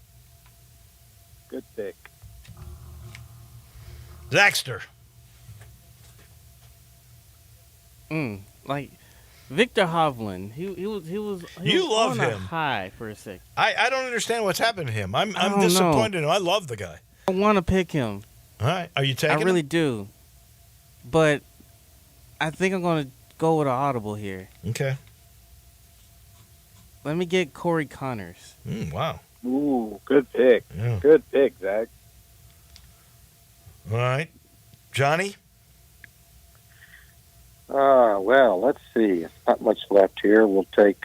Speaker 11: Good pick.
Speaker 4: Zaxter.
Speaker 9: Like Victor Hovland, he was
Speaker 4: You love
Speaker 9: on a
Speaker 4: him.
Speaker 9: high for a second.
Speaker 4: I don't understand what's happened to him. I'm
Speaker 9: don't
Speaker 4: disappointed in him. I love the guy.
Speaker 9: I want to pick him.
Speaker 4: All right. Are you taking
Speaker 9: I really
Speaker 4: him?
Speaker 9: do. But I think I'm going to go with an audible here.
Speaker 4: Okay.
Speaker 9: Let me get Corey Connors.
Speaker 4: Wow.
Speaker 11: Ooh, good pick.
Speaker 4: Yeah.
Speaker 11: Good pick, Zach.
Speaker 4: All right. Johnny?
Speaker 10: Well, let's see. There's not much left here. We'll take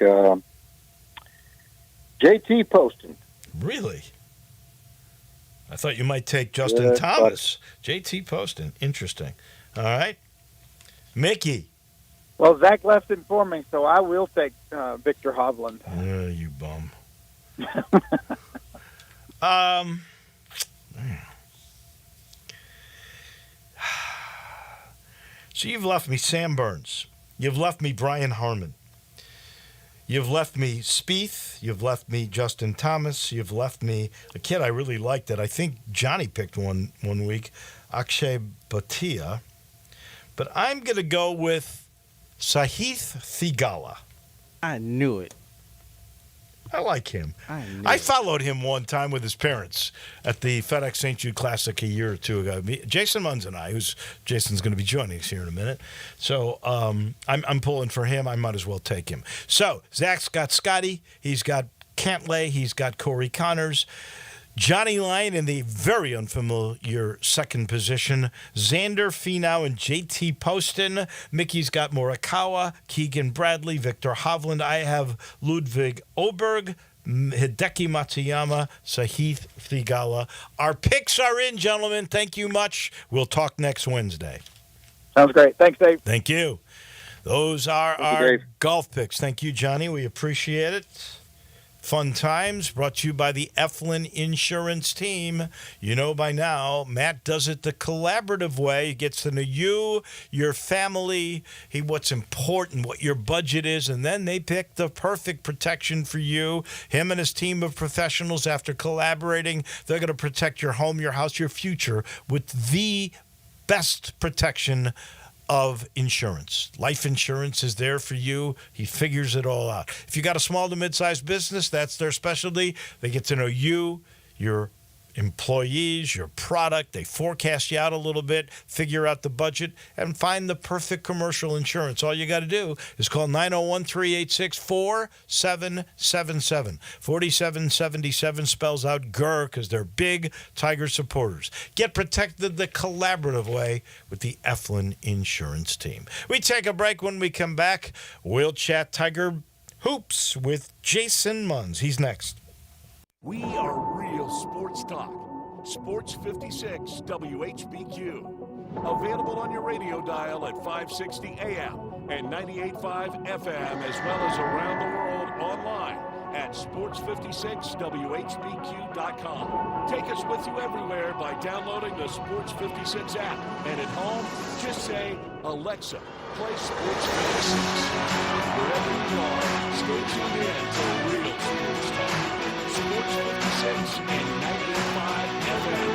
Speaker 10: JT Poston.
Speaker 4: Really? I thought you might take Justin Thomas. JT Poston. Interesting. All right. Mickey.
Speaker 11: Well, Zach left him for me, so I will take Victor Hovland.
Speaker 4: You bum. So you've left me Sam Burns. You've left me Brian Harmon. You've left me Spieth. You've left me Justin Thomas. You've left me a kid I really liked that I think Johnny picked one week, Akshay Bhatia. But I'm going to go with Sahith Theegala.
Speaker 9: I knew it.
Speaker 4: I like him.
Speaker 9: I
Speaker 4: followed him one time with his parents at the FedEx St. Jude Classic a year or two ago. Jason Munz and I, Jason's going to be joining us here in a minute. So I'm pulling for him. I might as well take him. So Zach's got Scotty. He's got Cantlay. He's got Corey Connors. Johnny Lyon in the very unfamiliar second position. Xander Finau and JT Poston. Mickey's got Morikawa, Keegan Bradley, Victor Hovland. I have Ludwig Oberg, Hideki Matsuyama, Sahith Theegala. Our picks are in, gentlemen. Thank you much. We'll talk next Wednesday.
Speaker 11: Sounds great. Thanks, Dave.
Speaker 4: Thank you. Those are our golf picks. Thank you, Johnny. We appreciate it. Fun times brought to you by the Eflin Insurance Team. You know by now, Matt does it the collaborative way. He gets to know you, your family, what's important, what your budget is, and then they pick the perfect protection for you. Him and his team of professionals, after collaborating, they're going to protect your home, your house, your future with the best protection of insurance. Life insurance is there for you. He figures it all out. If you got a small to mid-sized business, that's their specialty. They get to know you, your employees, your product. They forecast you out a little bit, figure out the budget, and find the perfect commercial insurance. All you got to do is call 901-386-4777. 4777 spells out GER because they're big Tiger supporters. Get protected the collaborative way with the Eflin Insurance Team. We take a break. When we come back, we'll chat Tiger hoops with Jason Munz. He's next.
Speaker 2: We are real sports talk. Sports 56 WHBQ. Available on your radio dial at 560 AM and 98.5 FM, as well as around the world online at sports56whbq.com. Take us with you everywhere by downloading the Sports 56 app. And at home, just say, Alexa, play Sports 56. Wherever you are, stay tuned in to real sports talk. Sports 56 and 98.5 FM.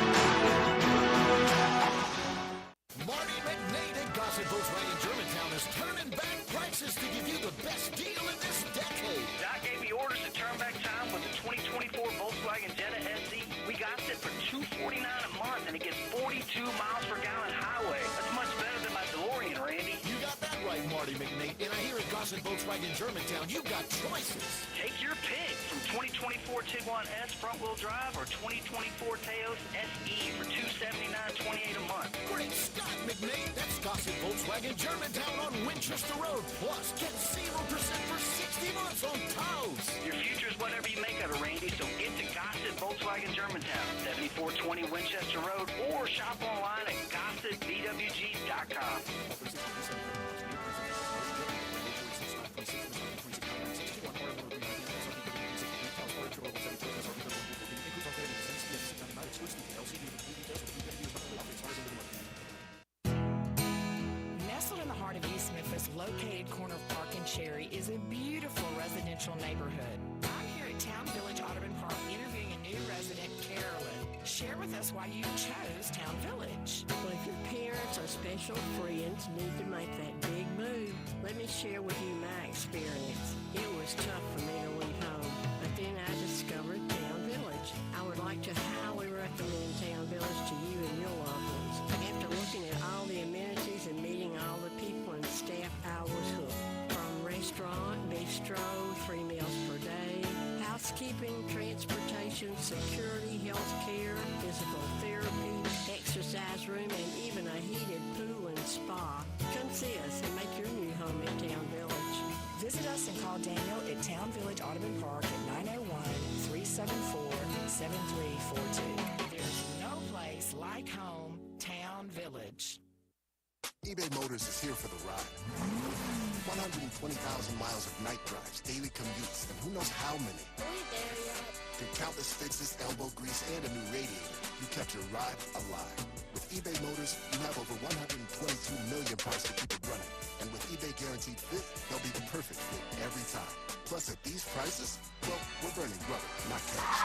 Speaker 3: Marty McNade at Gossett Volkswagen Germantown is turning back prices to give you the best deal in this decade.
Speaker 12: Doc gave me orders to turn back time with the 2024 Volkswagen Jetta SE. We got it for $249 a month, and it gets 42 miles per gallon highway. That's much better than my DeLorean, Randy.
Speaker 3: You got that right, Marty McNade. And I hear at Gossett Volkswagen Germantown, you've got choices.
Speaker 12: Take your pick from 2024 Tiguan S front-wheel drive or 2024 Teos SE for $279.28 a month.
Speaker 3: Great Scott, McNade. That's Gossett Volkswagen Germantown on Winchester Road. Plus, get 0% for 60 months on Taos.
Speaker 12: Your future's whatever you make of it, Randy, so get to Gossett Volkswagen Germantown, 7420 Winchester Road, or shop online at GossettVWG.com.
Speaker 13: Nestled in the heart of East Memphis, located corner of Park and Cherry, is a beautiful residential neighborhood. I'm here at Town Village Audubon Park interviewing a new resident, Carolyn. Share with us why you chose Town Village.
Speaker 14: Well, if your parents or special friends need to make that big move, let me share with you my experience. It was tough for me to leave home, but then I discovered Town Village. I would like to highly recommend Town Village to you and your loved ones. After looking at all the amenities and meeting all the people and staff, I was hooked. From restaurant, bistro, 3 meals per day, housekeeping, transportation, security, health care, physical therapy, exercise room, and even a heated pool and spa. Come see us and make your new home in Town Village.
Speaker 13: Visit us and call Daniel at Town Village Audubon Park at 901-374-7342. There's no place like home, Town Village.
Speaker 15: eBay Motors is here for the ride. 120,000 miles of night drives, daily commutes, and who knows how many. Through countless fixes, elbow grease, and a new radiator, you kept your ride alive. With eBay Motors, you have over 122 million parts to keep it running. And with eBay Guaranteed Fit, they'll be the perfect fit every time. Plus, at these prices, well, we're burning rubber, not cash.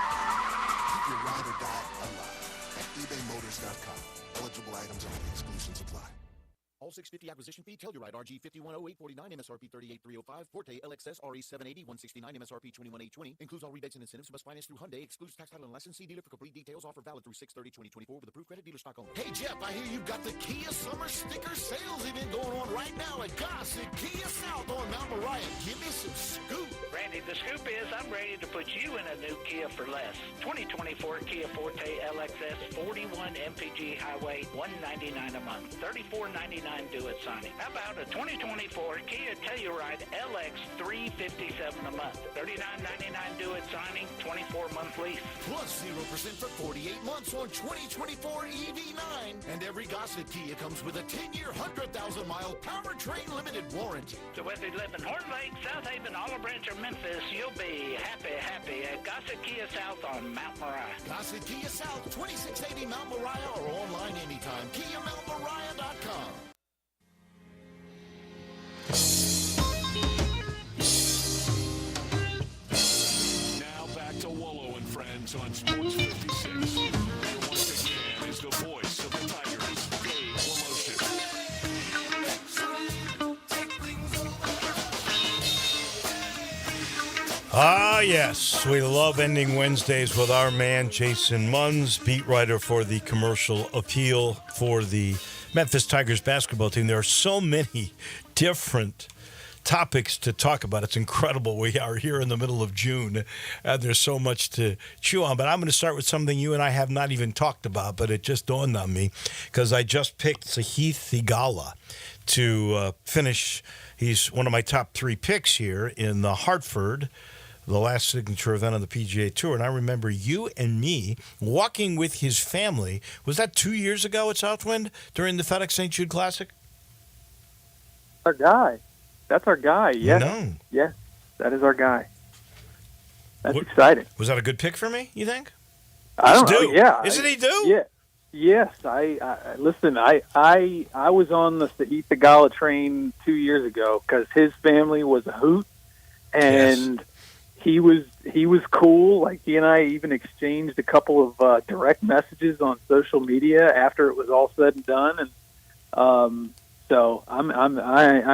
Speaker 15: Keep your ride or die alive at ebaymotors.com. Eligible items only. Exclusions apply.
Speaker 3: All 650 acquisition fee, Telluride RG 510849, MSRP 38305, Forte LXS RE 780 169, MSRP 21820. Includes all rebates and incentives. Must finance through Hyundai. Excludes tax title and license. See dealer for complete details. Offer valid through 6/30/2024 with approved credit. Dealer stock only. Hey Jeff, I hear you've got the Kia Summer Sticker Sales event going on right now at Gossett Kia South on Mount Moriah. Give me some scoop.
Speaker 12: Randy, the scoop is I'm ready to put you in a new Kia for less. 2024 Kia Forte LXS 41 MPG Highway, $199 a month, $34.99 due at signing. How about a 2024 Kia Telluride LX 357 a month, $39.99 due at signing, 24-month lease.
Speaker 3: Plus 0% for 48 months on 2024 EV9. And every Gossett Kia comes with a 10-year, 100,000-mile powertrain limited warranty.
Speaker 12: So whether you live in Horn Lake, South Haven, Olive Branch, or Memphis, you'll be happy at Gossett Kia South on Mount Moriah.
Speaker 3: Gossett Kia South, 2680 Mount Moriah, or online anytime. KiaMountMoriah.com.
Speaker 2: Now back to Wolo and Friends on Sports 56. And once again is the voice of the Tigers, Dave Woloship.
Speaker 4: Ah, yes. We love ending Wednesdays with our man, Jason Munns, beat writer for the commercial appeal for the Memphis Tigers basketball team. There are so many different topics to talk about. It's incredible. We are here in the middle of June, and there's so much to chew on. But I'm going to start with something you and I have not even talked about, but it just dawned on me because I just picked Sahith Theegala to finish. He's one of my top 3 picks here in the Hartford, the last signature event on the PGA Tour. And I remember you and me walking with his family. Was that 2 years ago at Southwind during the FedEx St. Jude Classic?
Speaker 11: Our guy. That's our guy. Yes.
Speaker 4: No.
Speaker 11: Yes. That is our guy. That's exciting.
Speaker 4: Was that a good pick for me, you think?
Speaker 11: I don't know.
Speaker 4: Due.
Speaker 11: Yeah.
Speaker 4: Isn't he due?
Speaker 11: Yeah. Yes. I listen, I was on the Sahith Theegala train 2 years ago because his family was a hoot, and he was cool. Like, he and I even exchanged a couple of direct messages on social media after it was all said and done, and so I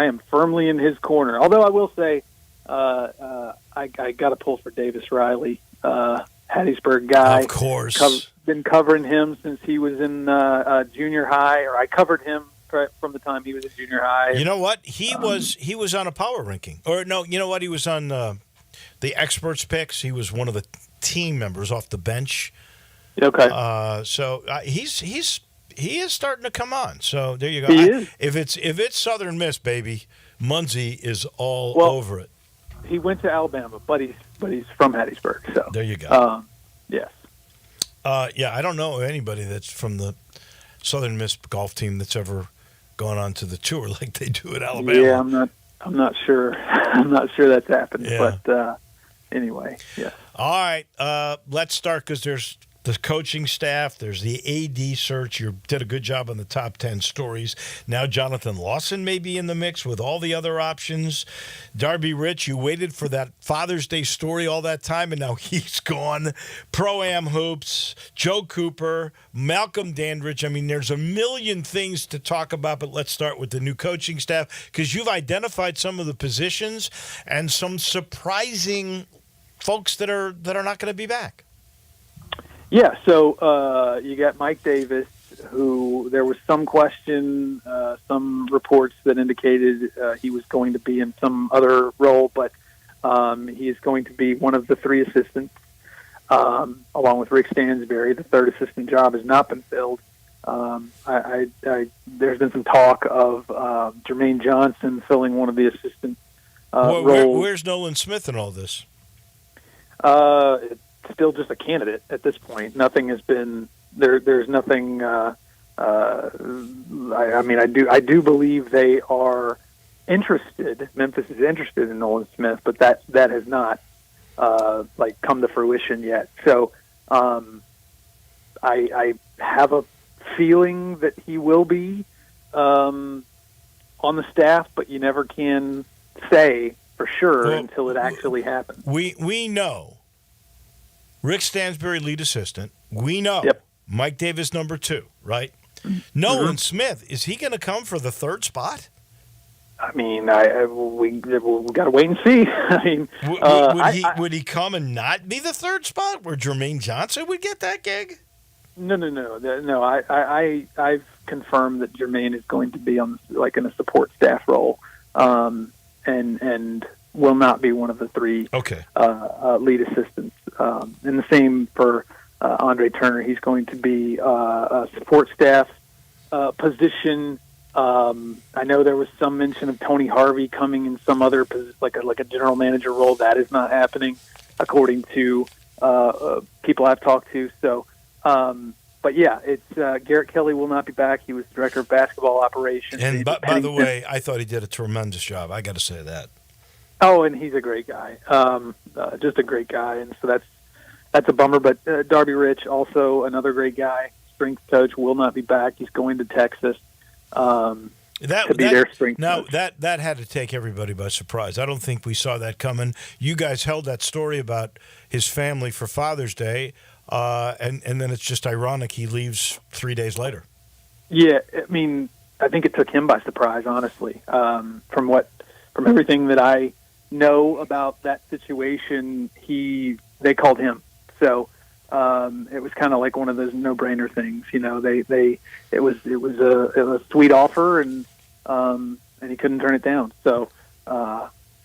Speaker 11: am firmly in his corner. Although I will say, I got to pull for Davis Riley, Hattiesburg guy.
Speaker 4: Of course,
Speaker 11: been covering him since he was in junior high, or I covered him from the time he was in junior high.
Speaker 4: You know what? He was on a power ranking, or no? You know what? He was on the experts picks. He was one of the team members off the bench.
Speaker 11: Okay.
Speaker 4: So he is starting to come on. So there you go.
Speaker 11: He is.
Speaker 4: If it's Southern Miss, baby, Munzie is all over it.
Speaker 11: He went to Alabama, but he's from Hattiesburg. So
Speaker 4: there you go.
Speaker 11: Yes.
Speaker 4: Yeah, I don't know anybody that's from the Southern Miss golf team that's ever gone on to the tour like they do at Alabama.
Speaker 11: Yeah, I'm not sure. I'm not sure that's happened.
Speaker 4: Yeah.
Speaker 11: But anyway, yeah.
Speaker 4: All right, let's start because there's the coaching staff, there's the AD search. You did a good job on the top 10 stories. Now Jonathan Lawson may be in the mix with all the other options. Darby Rich, you waited for that Father's Day story all that time, and now he's gone. Pro-Am Hoops, Joe Cooper, Malcolm Dandridge. I mean, there's a million things to talk about, but let's start with the new coaching staff because you've identified some of the positions and some surprising folks that are not going to be back.
Speaker 11: Yeah, so you got Mike Davis, who there was some question, some reports that indicated he was going to be in some other role, but he is going to be one of the 3 assistants, along with Rick Stansberry. The 3rd assistant job has not been filled. There's been some talk of Jermaine Johnson filling one of the assistant roles.
Speaker 4: Where's Nolan Smith in all this?
Speaker 11: Still just a candidate at this point. Nothing has been there. There's nothing. I do believe they are interested. Memphis is interested in Nolan Smith, but that has not come to fruition yet. So I have a feeling that he will be on the staff, but you never can say for sure until it actually happens.
Speaker 4: We know Rick Stansberry, lead assistant. We know Mike Davis, number 2, right? Nolan Smith, is he going to come for the third spot?
Speaker 11: I mean, we got to wait and see. I mean,
Speaker 4: would he come and not be the third spot where Jermaine Johnson would get that gig?
Speaker 11: No. I've confirmed that Jermaine is going to be on in a support staff role, and will not be one of the three lead assistants. And the same for Andre Turner. He's going to be a support staff position. I know there was some mention of Tony Harvey coming in some other like a general manager role. That is not happening, according to people I've talked to. So, but yeah, it's Garrett Kelly will not be back. He was director of basketball operations.
Speaker 4: And by the way, I thought he did a tremendous job. I got to say that.
Speaker 11: Oh, and he's a great guy, just a great guy, and so that's a bummer. But Darby Rich, also another great guy, strength coach, will not be back. He's going to Texas. To be their strength coach.
Speaker 4: That had to take everybody by surprise. I don't think we saw that coming. You guys held that story about his family for Father's Day, and then it's just ironic he leaves 3 days later.
Speaker 11: Yeah, I mean, I think it took him by surprise, honestly. From everything that I know about that situation, they called him. So it was kind of like one of those no-brainer things, you know. It was a sweet offer, and he couldn't turn it down. So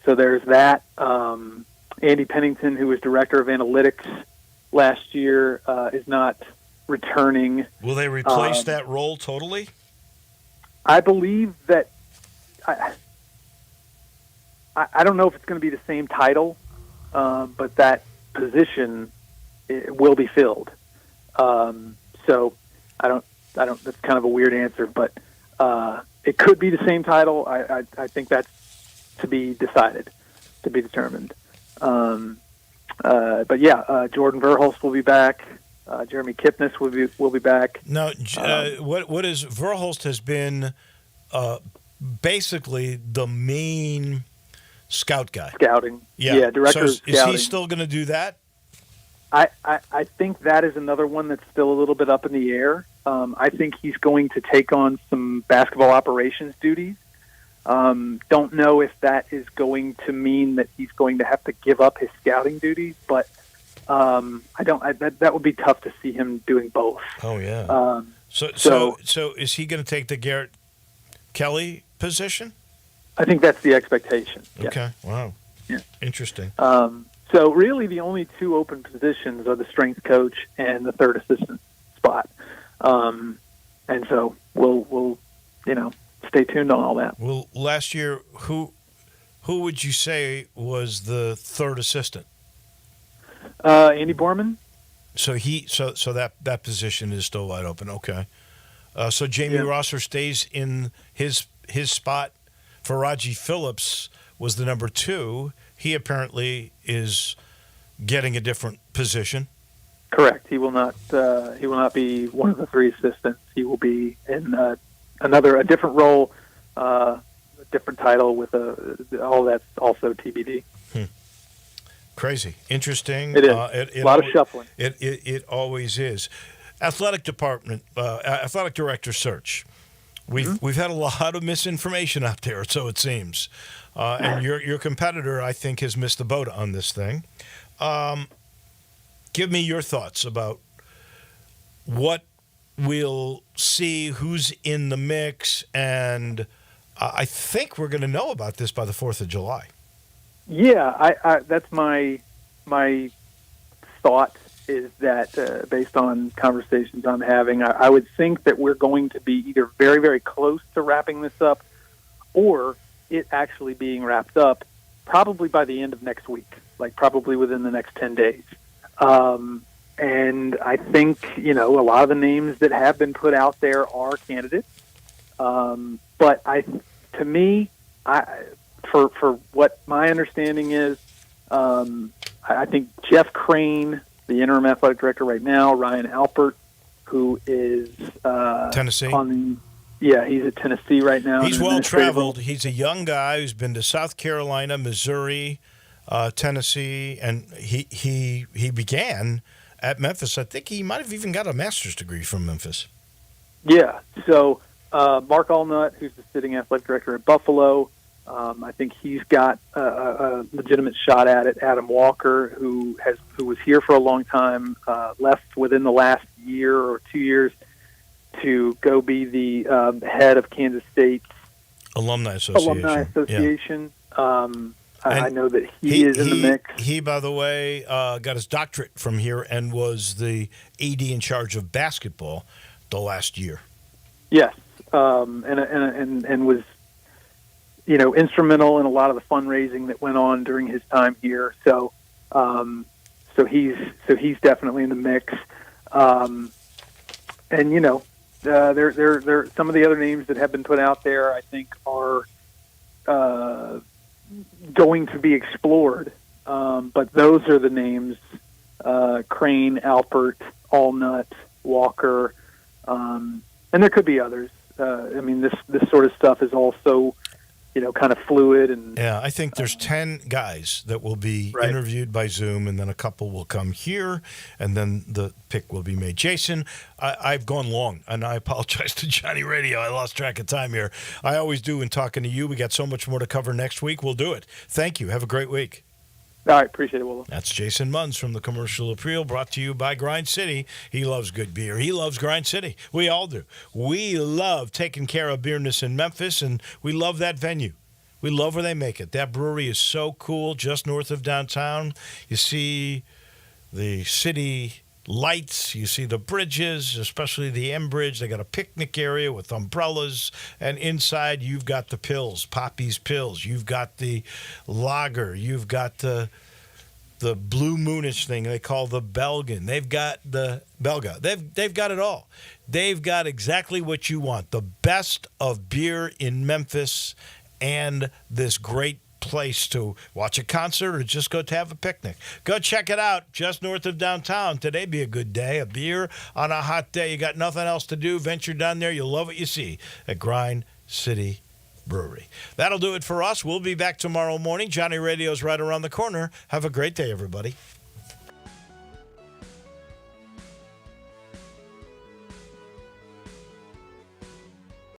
Speaker 11: there's that. Andy Pennington, who was director of analytics last year, is not returning.
Speaker 4: Will they replace that role totally?
Speaker 11: I believe that. I don't know if it's going to be the same title, but that position will be filled. So I don't. That's kind of a weird answer, but it could be the same title. I think that's to be decided, to be determined. But yeah, Jordan Verhulst will be back. Jeremy Kipnis will be back.
Speaker 4: Now, what is Verhulst has been basically the main scout guy.
Speaker 11: Scouting. Yeah, director of scouting.
Speaker 4: Is he still going to do that?
Speaker 11: I think that is another one that's still a little bit up in the air. I think he's going to take on some basketball operations duties. Don't know if that is going to mean that he's going to have to give up his scouting duties, but that would be tough to see him doing both.
Speaker 4: Oh yeah. So is he going to take the Garrett Kelly position?
Speaker 11: I think that's the expectation.
Speaker 4: Okay.
Speaker 11: Yeah.
Speaker 4: Wow.
Speaker 11: Yeah.
Speaker 4: Interesting.
Speaker 11: So really, the only two open positions are the strength coach and the third assistant spot. And so we'll stay tuned on all that.
Speaker 4: Well, last year, who would you say was the third assistant?
Speaker 11: Andy Borman.
Speaker 4: So that position is still wide open. Okay. So Jamie Rosser stays in his spot. Faraji Phillips was the number 2. He apparently is getting a different position.
Speaker 11: Correct. He will not be one of the 3 assistants. He will be in a different role, a different title with all that's also TBD.
Speaker 4: Crazy, interesting.
Speaker 11: It is a lot of shuffling.
Speaker 4: It always is. Athletic department, athletic director search. We've had a lot of misinformation out there, so it seems. And your competitor, I think, has missed the boat on this thing. Give me your thoughts about what we'll see, who's in the mix, and I think we're going to know about this by the 4th of July.
Speaker 11: Yeah, I that's my thought is that based on conversations I'm having, I would think that we're going to be either very, very close to wrapping this up or it actually being wrapped up probably by the end of next week, like probably within the next 10 days. And I think, a lot of the names that have been put out there are candidates. But to me, for what my understanding is, I think Jeff Crane, the interim athletic director right now, Ryan Alpert, who is
Speaker 4: Tennessee.
Speaker 11: He's at Tennessee right now.
Speaker 4: He's well traveled. He's a young guy who's been to South Carolina, Missouri, Tennessee, and he began at Memphis. I think he might have even got a master's degree from Memphis.
Speaker 11: Yeah. So Mark Allnut, who's the sitting athletic director at Buffalo, I think he's got a legitimate shot at it. Adam Walker, who was here for a long time, left within the last year or 2 years to go be the head of Kansas State's
Speaker 4: Alumni Association.
Speaker 11: Yeah. I know that he is in the mix.
Speaker 4: He, by the way, got his doctorate from here and was the AD in charge of basketball the last year. Yes,
Speaker 11: and was, instrumental in a lot of the fundraising that went on during his time here. So he's definitely in the mix. And there some of the other names that have been put out there, I think, are going to be explored. But those are the names: Crane, Alpert, Allnut, Walker, and there could be others. This sort of stuff is also, kind of fluid. And
Speaker 4: yeah, I think there's 10 guys that will be interviewed by Zoom, and then a couple will come here, and then the pick will be made. Jason, I've gone long, and I apologize to Johnny Radio. I lost track of time here. I always do in talking to you. We got so much more to cover next week. We'll do it. Thank you. Have a great week.
Speaker 11: All right, appreciate it, Wolo.
Speaker 4: That's Jason Munz from the Commercial Appeal, brought to you by Grind City. He loves good beer. He loves Grind City. We all do. We love taking care of beerness in Memphis, and we love that venue. We love where they make it. That brewery is so cool, just north of downtown. You see the city lights, you see the bridges, especially the M Bridge. They got a picnic area with umbrellas, and inside you've got the pills, Poppy's Pills. You've got the lager. You've got the Blue Moonish thing they call the Belgian. They've got the Belga. They've got it all. They've got exactly what you want. The best of beer in Memphis, and this great place to watch a concert or just go to have a picnic. Go check it out just north of downtown. Today be a good day. A beer on a hot day. You got nothing else to do. Venture down there. You'll love what you see at Grind City Brewery. That'll do it for us. We'll be back tomorrow morning. Johnny Radio's right around the corner. Have a great day, everybody.